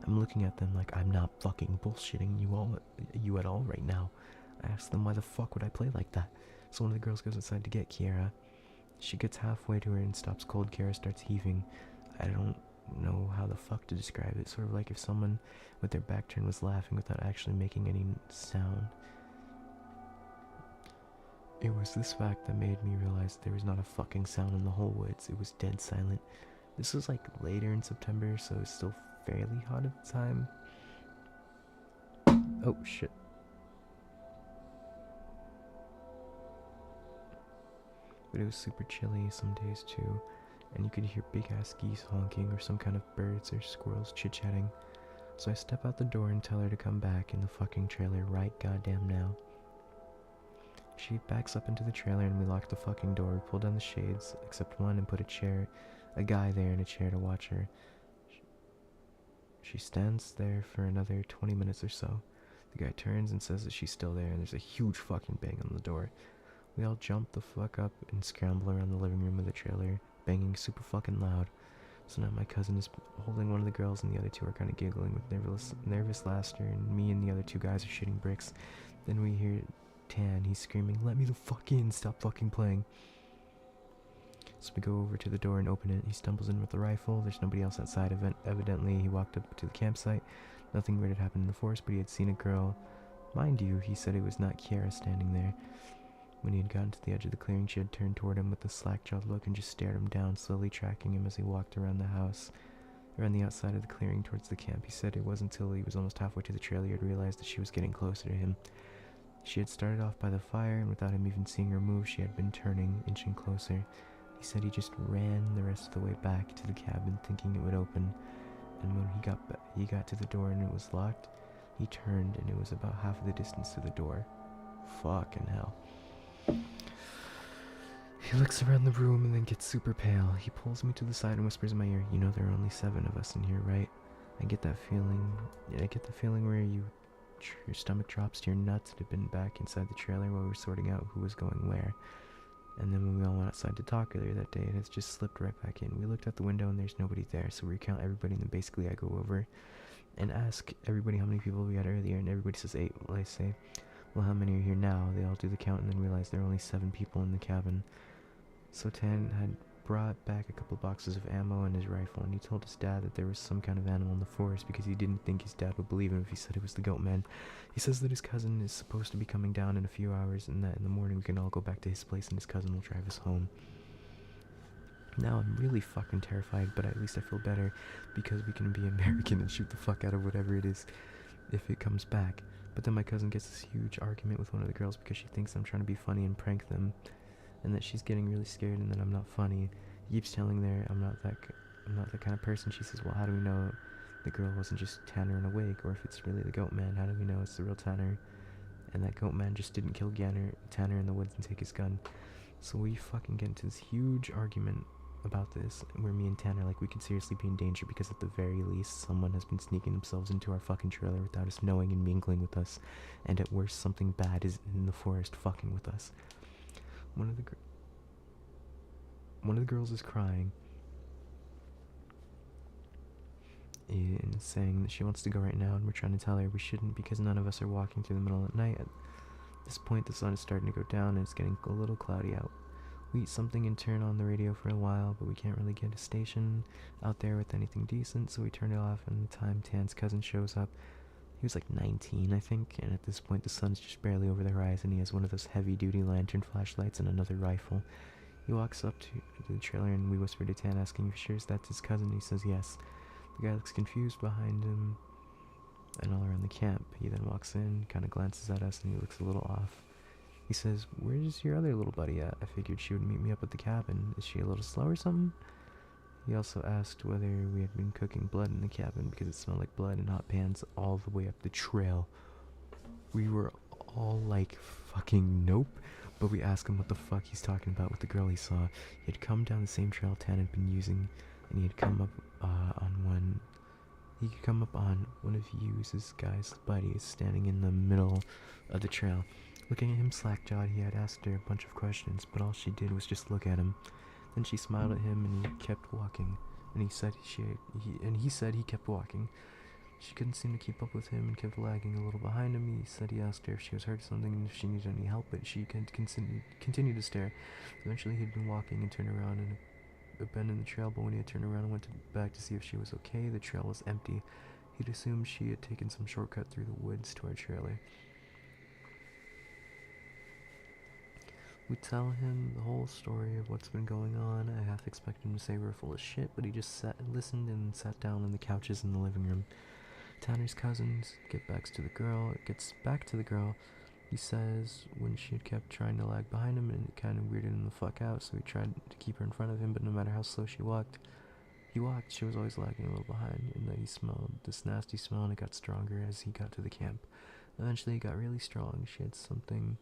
I'm looking at them like I'm not fucking bullshitting you at all right now. I ask them why the fuck would I play like that. So one of the girls goes inside to get Kiara. She gets halfway to her and stops cold. Kiara starts heaving. I don't know how the fuck to describe it. Sort of like if someone with their back turned was laughing without actually making any sound. It was this fact that made me realize there was not a fucking sound in the whole woods. It was dead silent. This was like later in September, so it's still fairly hot at the time. Oh shit. but it was super chilly some days too, and you could hear big-ass geese honking or some kind of birds or squirrels chit-chatting. So I step out the door and tell her to come back in the fucking trailer right goddamn now. She backs up into the trailer and we lock the fucking door. We pull down the shades, except one, and put a guy there in a chair to watch her. She stands there for another 20 minutes or so. The guy turns and says that she's still there, and there's a huge fucking bang on the door. We all jump the fuck up and scramble around the living room of the trailer, banging super fucking loud. So now my cousin is holding one of the girls and the other two are kind of giggling with nervous laughter, and me and the other two guys are shooting bricks. Then we hear Tan, he's screaming, "Let me the fuck in, stop fucking playing." So we go over to the door and open it. He stumbles in with the rifle. There's nobody else outside. Evidently, he walked up to the campsite. Nothing weird had happened in the forest, but he had seen a girl. Mind you, he said it was not Kiara standing there. When he had gotten to the edge of the clearing, she had turned toward him with a slack-jawed look and just stared him down, slowly tracking him as he walked around the house, around the outside of the clearing towards the camp. He said it wasn't until he was almost halfway to the trail he had realized that she was getting closer to him. She had started off by the fire, and without him even seeing her move, she had been turning, inching closer. He said he just ran the rest of the way back to the cabin, thinking it would open, and when he got to the door and it was locked, he turned and it was about half of the distance to the door. Fucking hell. He looks around the room and then gets super pale. He pulls me to the side and whispers in my ear, "You know there are only 7 of us in here, right?" I get that feeling where your stomach drops to your nuts. It had been back inside the trailer while we were sorting out who was going where. And then when we all went outside to talk earlier that day, it has just slipped right back in. We looked out the window and there's nobody there, so we recount everybody, and then basically I go over and ask everybody how many people we had earlier, and everybody says 8. Well, I say, "Well, how many are here now?" They all do the count and then realize there are only 7 people in the cabin. So Tan had brought back a couple boxes of ammo and his rifle, and he told his dad that there was some kind of animal in the forest because he didn't think his dad would believe him if he said it was the goat man. He says that his cousin is supposed to be coming down in a few hours, and that in the morning we can all go back to his place and his cousin will drive us home. Now I'm really fucking terrified, but at least I feel better because we can be American and shoot the fuck out of whatever it is if it comes back. But then my cousin gets this huge argument with one of the girls because she thinks I'm trying to be funny and prank them, and that she's getting really scared and that I'm not funny. He keeps telling her I'm not that kind of person. She says, "Well, how do we know the girl wasn't just Tanner in a wig, or if it's really the goat man, how do we know it's the real Tanner? And that goat man just didn't kill Tanner in the woods and take his gun." So we fucking get into this huge argument about this, where me and Tanner, like, we could seriously be in danger because at the very least someone has been sneaking themselves into our fucking trailer without us knowing and mingling with us, and at worst something bad is in the forest fucking with us. One of the girls is crying and saying that she wants to go right now, and we're trying to tell her we shouldn't because none of us are walking through the middle of the night. At this point the sun is starting to go down and it's getting a little cloudy out. We eat something and turn on the radio for a while, but we can't really get a station out there with anything decent, so we turn it off, and the time Tan's cousin shows up, he was like 19, I think, and at this point the sun's just barely over the horizon. He has one of those heavy-duty lantern flashlights and another rifle. He walks up to the trailer and we whisper to Tan, asking if he sure that's his cousin. He says yes. The guy looks confused behind him and all around the camp. He then walks in, kind of glances at us, and he looks a little off. He says, "Where's your other little buddy at? I figured she would meet me up at the cabin. Is she a little slow or something?" He also asked whether we had been cooking blood in the cabin because it smelled like blood in hot pans all the way up the trail. We were all like, fucking nope. But we asked him what the fuck he's talking about with the girl he saw. He had come down the same trail Tan had been using, and he had come up on one of Hughes' guys' buddies standing in the middle of the trail. Looking at him slack-jawed, he had asked her a bunch of questions, but all she did was just look at him. Then she smiled at him and he kept walking, and he said he kept walking. She couldn't seem to keep up with him and kept lagging a little behind him. He said he asked her if she was hurt or something and if she needed any help, but she continued to stare. Eventually he'd been walking and turned around in a bend in the trail, but when he had turned around and went back to see if she was okay, the trail was empty. He'd assumed she had taken some shortcut through the woods to our trailer. We tell him the whole story of what's been going on. I half expect him to say we're full of shit, but he just listened and sat down on the couches in the living room. Tanner's cousins gets back to the girl, He says when she had kept trying to lag behind him and it kind of weirded him the fuck out, so he tried to keep her in front of him, but no matter how slow she walked, she was always lagging a little behind, and that he smelled this nasty smell, and it got stronger as he got to the camp. Eventually it got really strong. She had something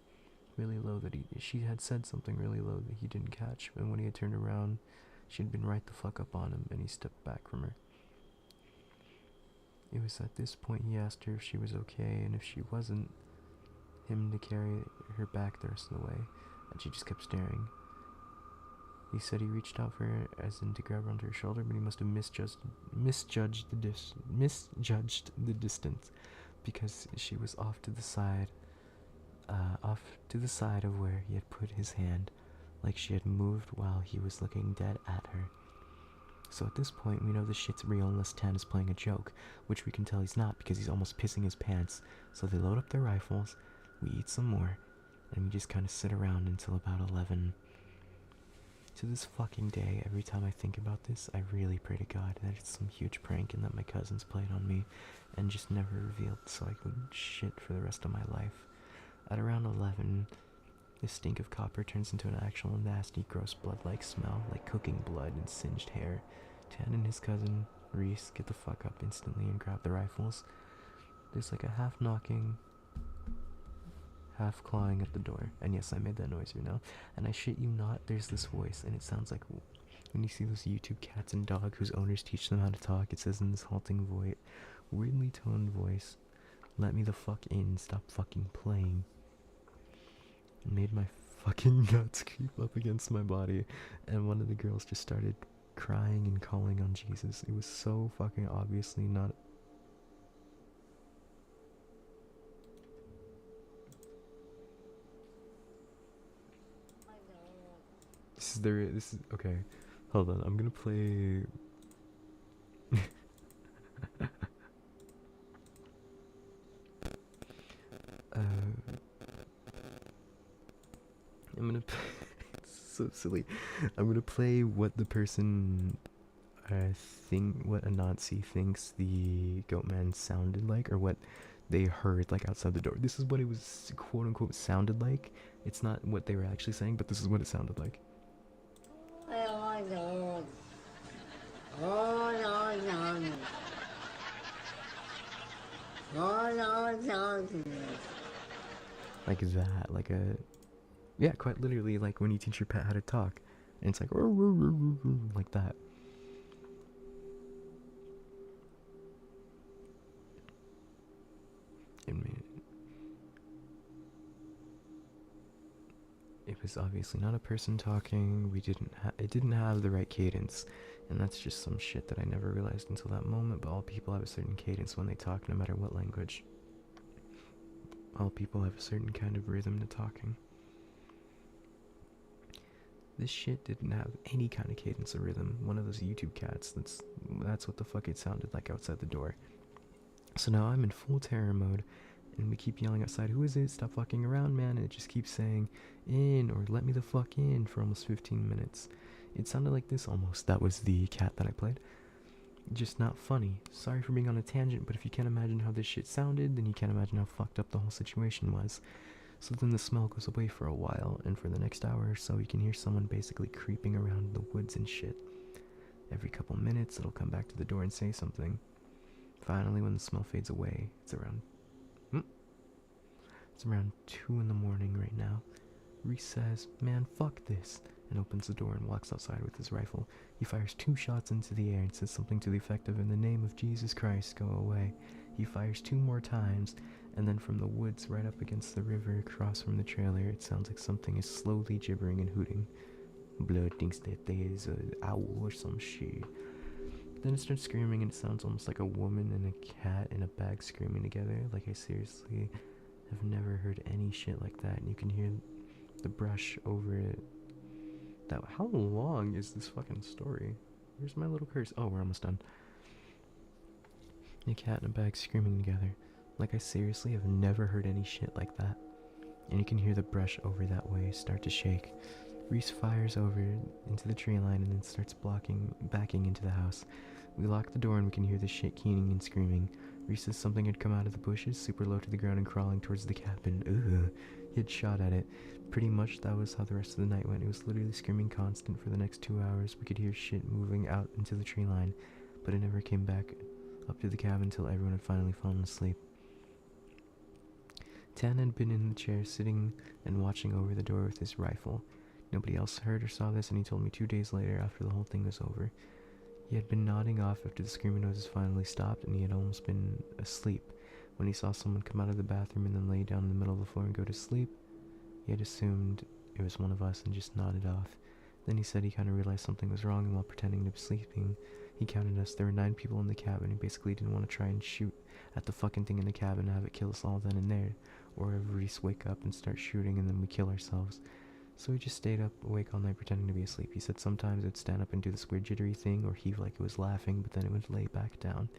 really low that she had said something really low that he didn't catch, and when he had turned around, she had been right the fuck up on him, and he stepped back from her. It was at this point he asked her if she was okay, and if she wasn't, him to carry her back the rest of the way, and she just kept staring. He said he reached out for her, as in to grab her onto her shoulder, but he must have misjudged the distance, because she was off to the side of where he had put his hand, like she had moved while he was looking dead at her. So at this point, we know this shit's real unless Tan is playing a joke, which we can tell he's not because he's almost pissing his pants. So they load up their rifles, we eat some more, and we just kind of sit around until about 11. To this fucking day, every time I think about this, I really pray to God that it's some huge prank and that my cousins played on me and just never revealed so I could shit for the rest of my life. At around 11, the stink of copper turns into an actual nasty, gross blood-like smell, like cooking blood and singed hair. Tan and his cousin, Reese, get the fuck up instantly and grab the rifles. There's like a half knocking, half clawing at the door. And yes, I made that noise right now. And I shit you not, there's this voice, and it sounds like when you see those YouTube cats and dogs whose owners teach them how to talk, it says in this halting voice, weirdly toned voice, "Let me the fuck in, stop fucking playing." It made my fucking guts creep up against my body, and one of the girls just started crying and calling on Jesus. It was so fucking obviously not. This is okay. Hold on, I'm gonna play. I'm gonna. It's so silly. I'm gonna play what the person, what Anansi thinks the Goatman sounded like, or what they heard like outside the door. This is what it was quote unquote sounded like. It's not what they were actually saying, but this is what it sounded like. Like that, like a, yeah, quite literally like when you teach your pet how to talk, and it's like like that. It was obviously not a person talking. It didn't have the right cadence, and that's just some shit that I never realized until that moment. But all people have a certain cadence when they talk, no matter what language. All people have a certain kind of rhythm to talking. This shit didn't have any kind of cadence or rhythm. One of those YouTube cats. That's what the fuck it sounded like outside the door. So now I'm in full terror mode, and we keep yelling outside, "Who is it? Stop fucking around, man." And it just keeps saying, "In," or "Let me the fuck in," for almost 15 minutes. It sounded like this almost. That was the cat that I played. Just not funny. Sorry for being on a tangent, but if you can't imagine how this shit sounded, then you can't imagine how fucked up the whole situation was. So then the smell goes away for a while, and for the next hour or so, you can hear someone basically creeping around the woods and shit. Every couple minutes, it'll come back to the door and say something. Finally, when the smell fades away, it's around 2 in the morning right now. Reese says, "Man, fuck this," and opens the door and walks outside with his rifle. He fires 2 shots into the air and says something to the effect of, "In the name of Jesus Christ, go away." He fires 2 more times, and then from the woods right up against the river across from the trailer, it sounds like something is slowly gibbering and hooting. Blood thinks that there's an owl or some shit. Then it starts screaming, and it sounds almost like a woman and a cat in a bag screaming together. Like, I seriously have never heard any shit like that. And you can hear the brush over it. How long is this fucking story? Where's my little curse? Oh, we're almost done. A cat and a bag screaming together. Like, I seriously have never heard any shit like that. And you can hear the brush over that way start to shake. Reese fires over into the tree line and then starts backing into the house. We lock the door and we can hear the shit keening and screaming. Reese says something had come out of the bushes, super low to the ground and crawling towards the cabin. Ugh. He had shot at it. Pretty much that was how the rest of the night went. It was literally screaming constant for the next 2 hours. We could hear shit moving out into the tree line, but it never came back up to the cabin until everyone had finally fallen asleep. Tan had been in the chair, sitting and watching over the door with his rifle. Nobody else heard or saw this, and he told me 2 days later after the whole thing was over. He had been nodding off after the screaming noises finally stopped, and he had almost been asleep when he saw someone come out of the bathroom and then lay down in the middle of the floor and go to sleep. He had assumed it was one of us and just nodded off. Then he said he kind of realized something was wrong, and while pretending to be sleeping, he counted us. There were 9 people in the cabin. He basically didn't want to try and shoot at the fucking thing in the cabin and have it kill us all then and there, or have Reese wake up and start shooting and then we kill ourselves. So he just stayed up awake all night pretending to be asleep. He said sometimes it would stand up and do this weird jittery thing or heave like it was laughing, but then it would lay back down.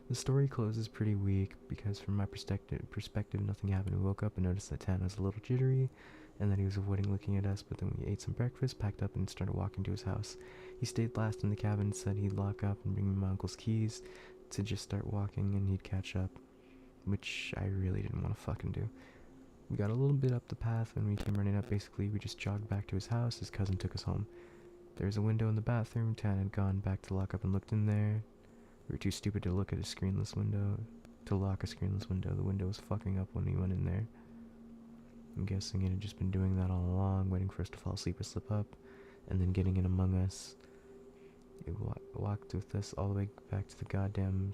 The story closes pretty weak because from my perspective nothing happened. We woke up and noticed that Tan was a little jittery and that he was avoiding looking at us, but then we ate some breakfast, packed up, and started walking to his house. He stayed last in the cabin and said he'd lock up and bring me my uncle's keys to just start walking and he'd catch up, which I really didn't want to fucking do. We got a little bit up the path when we came running up. Basically, we just jogged back to his house. His cousin took us home. There was a window in the bathroom. Tan had gone back to lock up and looked in there. We were too stupid to look at a screenless window, to lock a screenless window. The window was fucking up when we went in there. I'm guessing it had just been doing that all along, waiting for us to fall asleep or slip up, and then getting in among us. It walked with us all the way back to the goddamn...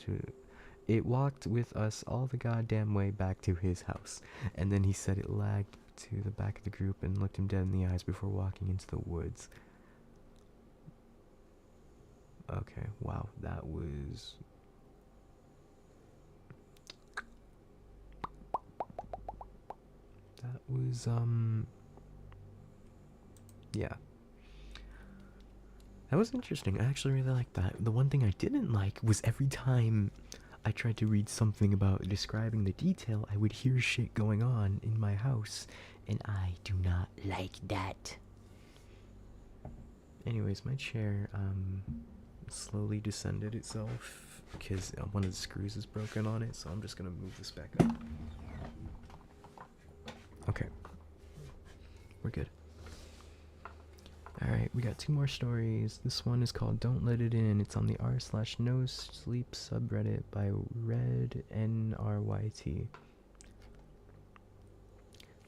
It walked with us all the goddamn way back to his house, and then he said it lagged to the back of the group and looked him dead in the eyes before walking into the woods. Okay, wow, that was... yeah. That was interesting. I actually really liked that. The one thing I didn't like was every time I tried to read something about describing the detail, I would hear shit going on in my house, and I do not like that. Anyways, my chair slowly descended itself because one of the screws is broken on it, so I'm just gonna move this back up. Okay, we're good. Alright, we got 2 more stories. This one is called Don't Let It In. It's on the r/no sleep subreddit by RedNRYT.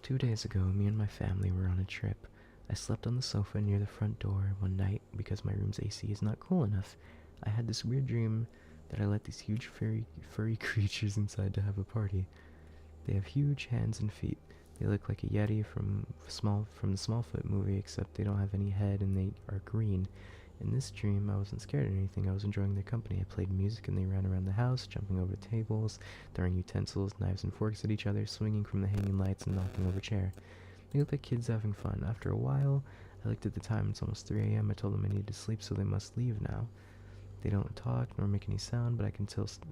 2 days ago, me and my family were on a trip. I slept on the sofa near the front door one night because my room's AC is not cool enough. I had this weird dream that I let these huge furry creatures inside to have a party. They have huge hands and feet. They look like a Yeti from the Smallfoot movie, except they don't have any head and they are green. In this dream, I wasn't scared or anything. I was enjoying their company. I played music and they ran around the house, jumping over tables, throwing utensils, knives, and forks at each other, swinging from the hanging lights and knocking over chairs. They looked like kids having fun. After a while, I looked at the time. It's almost 3 a.m. I told them I needed to sleep, so they must leave now. They don't talk nor make any sound, but I can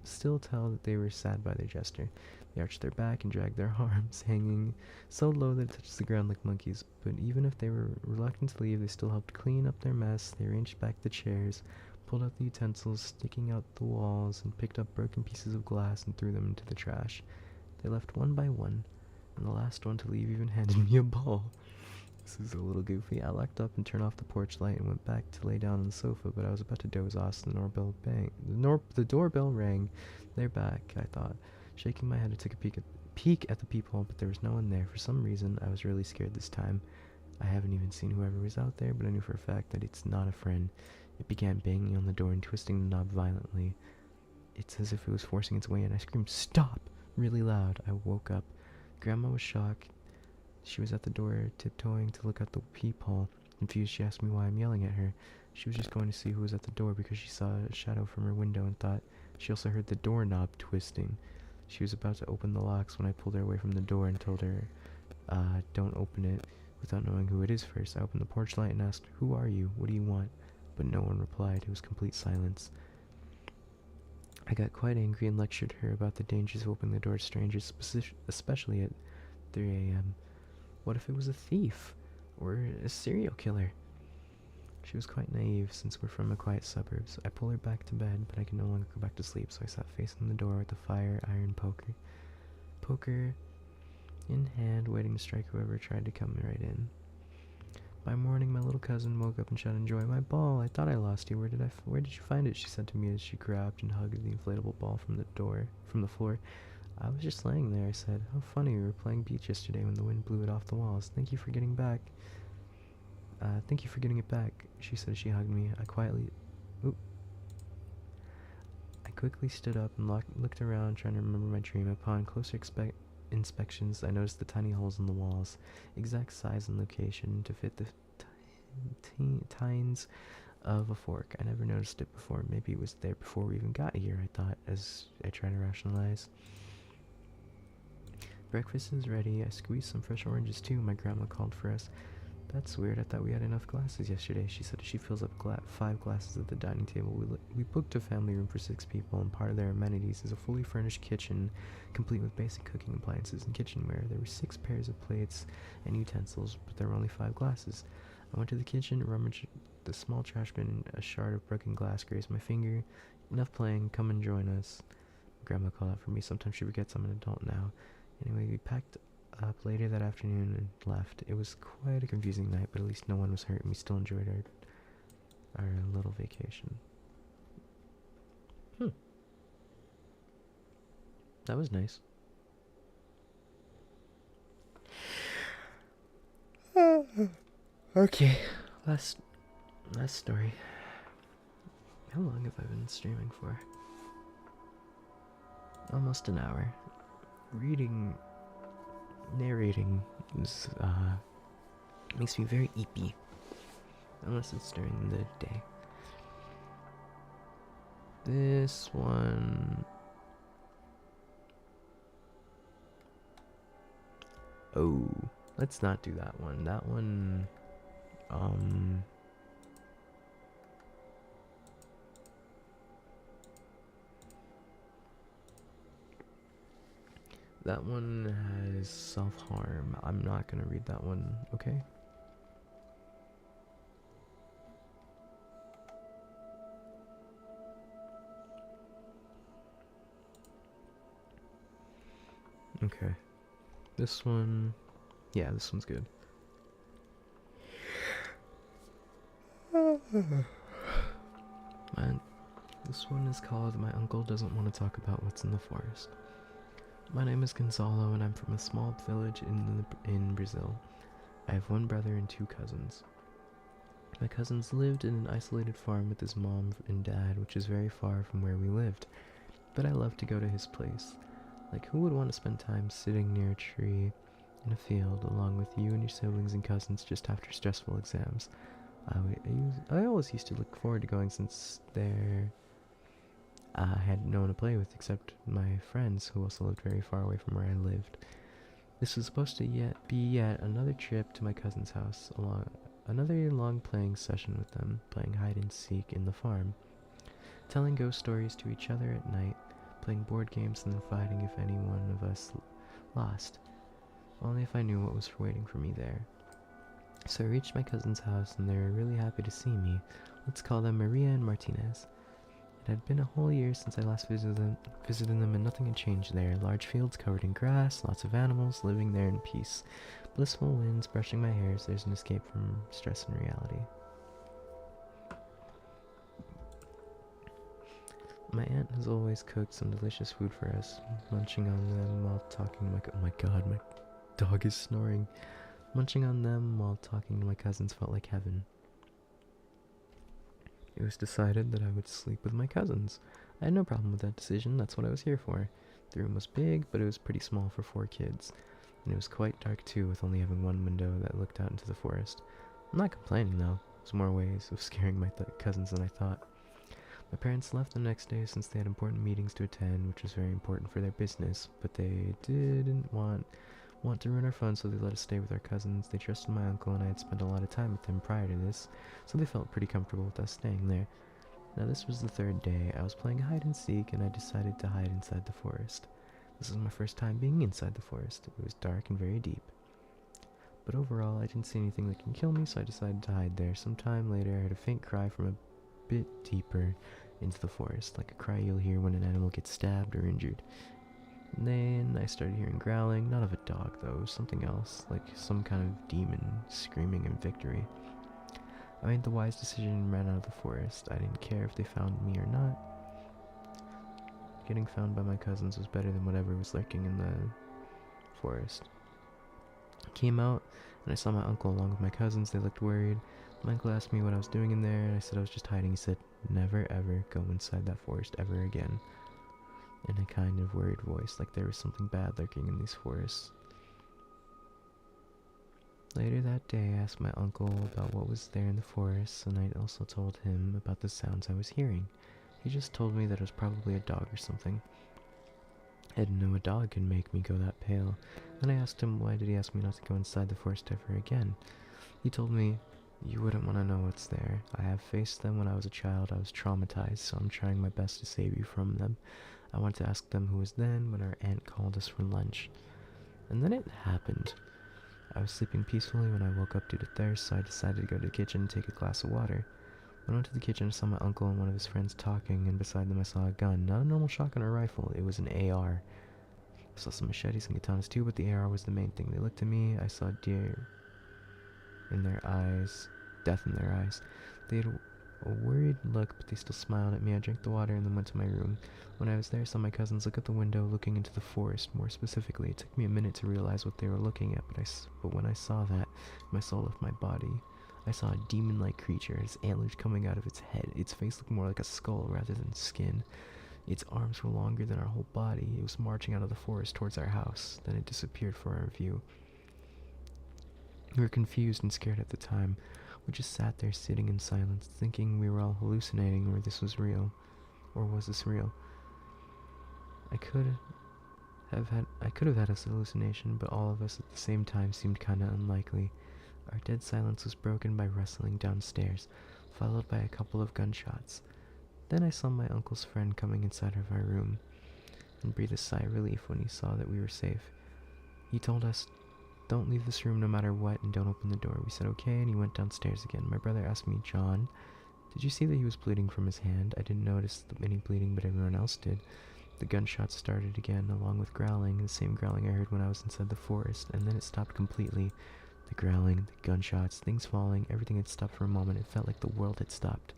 still tell that they were sad by their gesture. They arched their back and dragged their arms, hanging so low that it touched the ground like monkeys. But even if they were reluctant to leave, they still helped clean up their mess. They arranged back the chairs, pulled out the utensils sticking out the walls, and picked up broken pieces of glass and threw them into the trash. They left one by one, and the last one to leave even handed me a ball. This is a little goofy. I locked up and turned off the porch light and went back to lay down on the sofa, but I was about to doze off, so the doorbell rang. They're back, I thought. Shaking my head, I took a peek at the peephole, but there was no one there. For some reason, I was really scared this time. I haven't even seen whoever was out there, but I knew for a fact that it's not a friend. It began banging on the door and twisting the knob violently. It's as if it was forcing its way in. I screamed, "Stop!" really loud. I woke up. Grandma was shocked. She was at the door, tiptoeing to look at the peephole. Confused, she asked me why I'm yelling at her. She was just going to see who was at the door because she saw a shadow from her window and thought. She also heard the doorknob twisting. She was about to open the locks when I pulled her away from the door and told her, don't open it, without knowing who it is first. I opened the porch light and asked, "Who are you? What do you want?" But no one replied. It was complete silence. I got quite angry and lectured her about the dangers of opening the door to strangers, especially at 3 a.m. What if it was a thief? Or a serial killer? She was quite naive since we're from a quiet suburbs. I pull her back to bed, but I can no longer go back to sleep, so I sat facing the door with the fire iron poker in hand, waiting to strike whoever tried to come right in. By morning, my little cousin woke up and shouted in joy, "My ball! I thought I lost you. Where did you find it?" she said to me as she grabbed and hugged the inflatable ball from the floor. "I was just laying there," I said. "How funny, we were playing beach yesterday when the wind blew it off the walls. Thank you for getting it back," she said as she hugged me. I quickly stood up and looked around, trying to remember my dream. Upon closer inspections, I noticed the tiny holes in the walls, exact size and location to fit the tines of a fork. I never noticed it before. Maybe it was there before we even got here, I thought, as I tried to rationalize. "Breakfast is ready. I squeezed some fresh oranges too," my grandma called for us. "That's weird. I thought we had enough glasses yesterday," she said as she fills up 5 glasses at the dining table. We booked a family room for 6 people, and part of their amenities is a fully furnished kitchen, complete with basic cooking appliances and kitchenware. There were 6 pairs of plates and utensils, but there were only 5 glasses. I went to the kitchen, rummaged the small trash bin, and a shard of broken glass grazed my finger. "Enough playing. Come and join us," Grandma called out for me. Sometimes she forgets I'm an adult now. Anyway, we packed up later that afternoon and left. It was quite a confusing night, but at least no one was hurt and we still enjoyed our little vacation. That was nice. Okay, last story. How long have I been streaming for? Almost an hour. Narrating is, makes me very eepy, unless it's during the day. This one... Oh, let's not do that one. That one, that one has self-harm. I'm not gonna read that one, okay? Okay. This one... Yeah, this one's good. This one is called "My Uncle Doesn't Want to Talk About What's in the Forest." My name is Gonzalo, and I'm from a small village in Brazil. I have 1 brother and 2 cousins. My cousins lived in an isolated farm with his mom and dad, which is very far from where we lived. But I loved to go to his place. Like, who would want to spend time sitting near a tree in a field along with you and your siblings and cousins just after stressful exams? I always used to look forward to going, since there I had no one to play with except my friends, who also lived very far away from where I lived. This was supposed to be yet another trip to my cousin's house, another long playing session with them, playing hide and seek in the farm, telling ghost stories to each other at night, playing board games, and then fighting if any one of us lost. Only if I knew what was waiting for me there. So I reached my cousin's house, and they were really happy to see me. Let's call them Maria and Martinez. It had been a whole year since I last visited them, and nothing had changed there. Large fields covered in grass, lots of animals living there in peace. Blissful winds brushing my hair, so there's an escape from stress and reality. My aunt has always cooked some delicious food for us, munching on them while talking to my... Oh my god, my dog is snoring. Munching on them while talking to my cousins felt like heaven. It was decided that I would sleep with my cousins. I had no problem with that decision. That's what I was here for. The room was big, but it was pretty small for 4 kids. And it was quite dark too, with only having 1 window that looked out into the forest. I'm not complaining though. There's more ways of scaring my cousins than I thought. My parents left the next day since they had important meetings to attend, which was very important for their business, but they didn't want to ruin our fun, so they let us stay with our cousins. They trusted my uncle, and I had spent a lot of time with them prior to this, so they felt pretty comfortable with us staying there. Now this was the 3rd day. I was playing hide and seek, and I decided to hide inside the forest. This was my first time being inside the forest. It was dark and very deep. But overall, I didn't see anything that can kill me, so I decided to hide there. Some time later, I heard a faint cry from a bit deeper into the forest, like a cry you'll hear when an animal gets stabbed or injured. And then I started hearing growling, not of a dog though, something else, like some kind of demon screaming in victory. I made the wise decision and ran out of the forest. I didn't care if they found me or not. Getting found by my cousins was better than whatever was lurking in the forest. I came out, and I saw my uncle along with my cousins. They looked worried. My uncle asked me what I was doing in there, and I said I was just hiding. He said, "Never ever go inside that forest ever again," in a kind of worried voice, like there was something bad lurking in these forests. Later that day, I asked my uncle about what was there in the forest, and I also told him about the sounds I was hearing. He just told me that it was probably a dog or something. I didn't know a dog could make me go that pale. Then I asked him why did he ask me not to go inside the forest ever again. He told me, "You wouldn't want to know what's there. I have faced them when I was a child. I was traumatized, so I'm trying my best to save you from them. I wanted to ask them who was then when our aunt called us for lunch." And then it happened. I was sleeping peacefully when I woke up due to thirst, so I decided to go to the kitchen and take a glass of water. When I went to the kitchen, I saw my uncle and one of his friends talking, and beside them I saw a gun. Not a normal shotgun or rifle, it was an AR. I saw some machetes and katanas too, but the AR was the main thing. They looked at me, I saw deer in their eyes, death in their eyes. They had a worried look, but they still smiled at me. I drank the water and then went to my room. When I was there, I saw my cousins look at the window, looking into the forest. More specifically, it took me a minute to realize what they were looking at, but when I saw that, my soul left my body. I saw a demon-like creature, its antlers coming out of its head. Its face looked more like a skull rather than skin. Its arms were longer than our whole body. It was marching out of the forest towards our house. Then it disappeared from our view. We were confused and scared at the time. We just sat there sitting in silence, thinking we were all hallucinating or this was real. Or was this real? I could have had a hallucination, but all of us at the same time seemed kinda unlikely. Our dead silence was broken by rustling downstairs, followed by a couple of gunshots. Then I saw my uncle's friend coming inside of our room, and breathed a sigh of relief when he saw that we were safe. He told us, "Don't leave this room no matter what, and don't open the door." We said okay, and he went downstairs again. My brother asked me, "John, did you see that he was bleeding from his hand?" I didn't notice any bleeding, but everyone else did. The gunshots started again, along with growling, the same growling I heard when I was inside the forest, and then it stopped completely. The growling, the gunshots, things falling, everything had stopped for a moment. It felt like the world had stopped.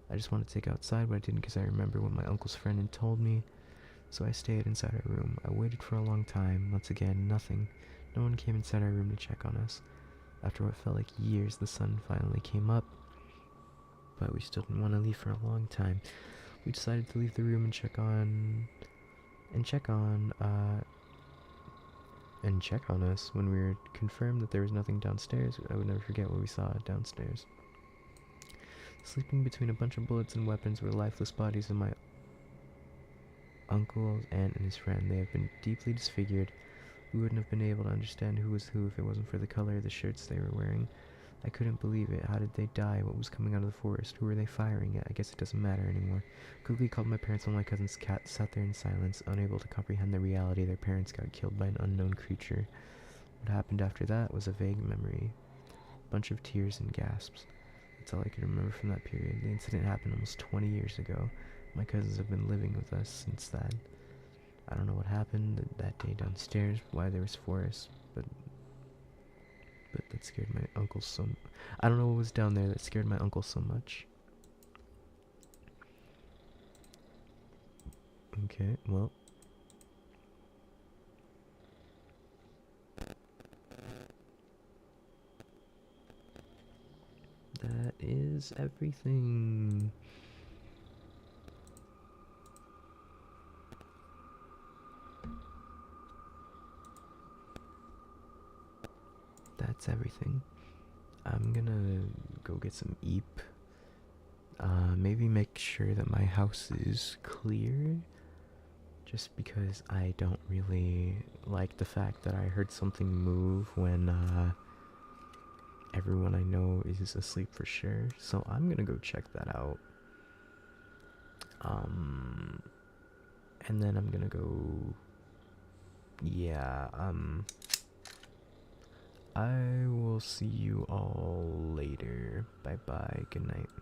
I just wanted to take outside, but I didn't because I remember what my uncle's friend had told me. So I stayed inside our room. I waited for a long time. Once again, nothing. No one came inside our room to check on us. After what felt like years, the sun finally came up, but we still didn't want to leave for a long time. We decided to leave the room and check on us. When we were confirmed that there was nothing downstairs, I would never forget what we saw downstairs. Sleeping between a bunch of bullets and weapons were lifeless bodies of my uncle, aunt, and his friend. They have been deeply disfigured. We wouldn't have been able to understand who was who if it wasn't for the color of the shirts they were wearing. I couldn't believe it. How did they die? What was coming out of the forest? Who were they firing at? I guess it doesn't matter anymore. Quickly called my parents, and my cousin's cat sat there in silence, unable to comprehend the reality. Their parents got killed by an unknown creature. What happened after that was a vague memory. A bunch of tears and gasps. That's all I can remember from that period. The incident happened almost 20 years ago. My cousins have been living with us since then. I don't know what happened that day downstairs, why there was forest, but that scared my uncle so I don't know what was down there that scared my uncle so much. Okay, well. That is everything. That's everything. I'm gonna go get some eep. Maybe make sure that my house is clear. Just because I don't really like the fact that I heard something move when everyone I know is asleep for sure. So I'm gonna go check that out. And then I'm gonna go. Yeah, I will see you all later. Bye bye. Good night.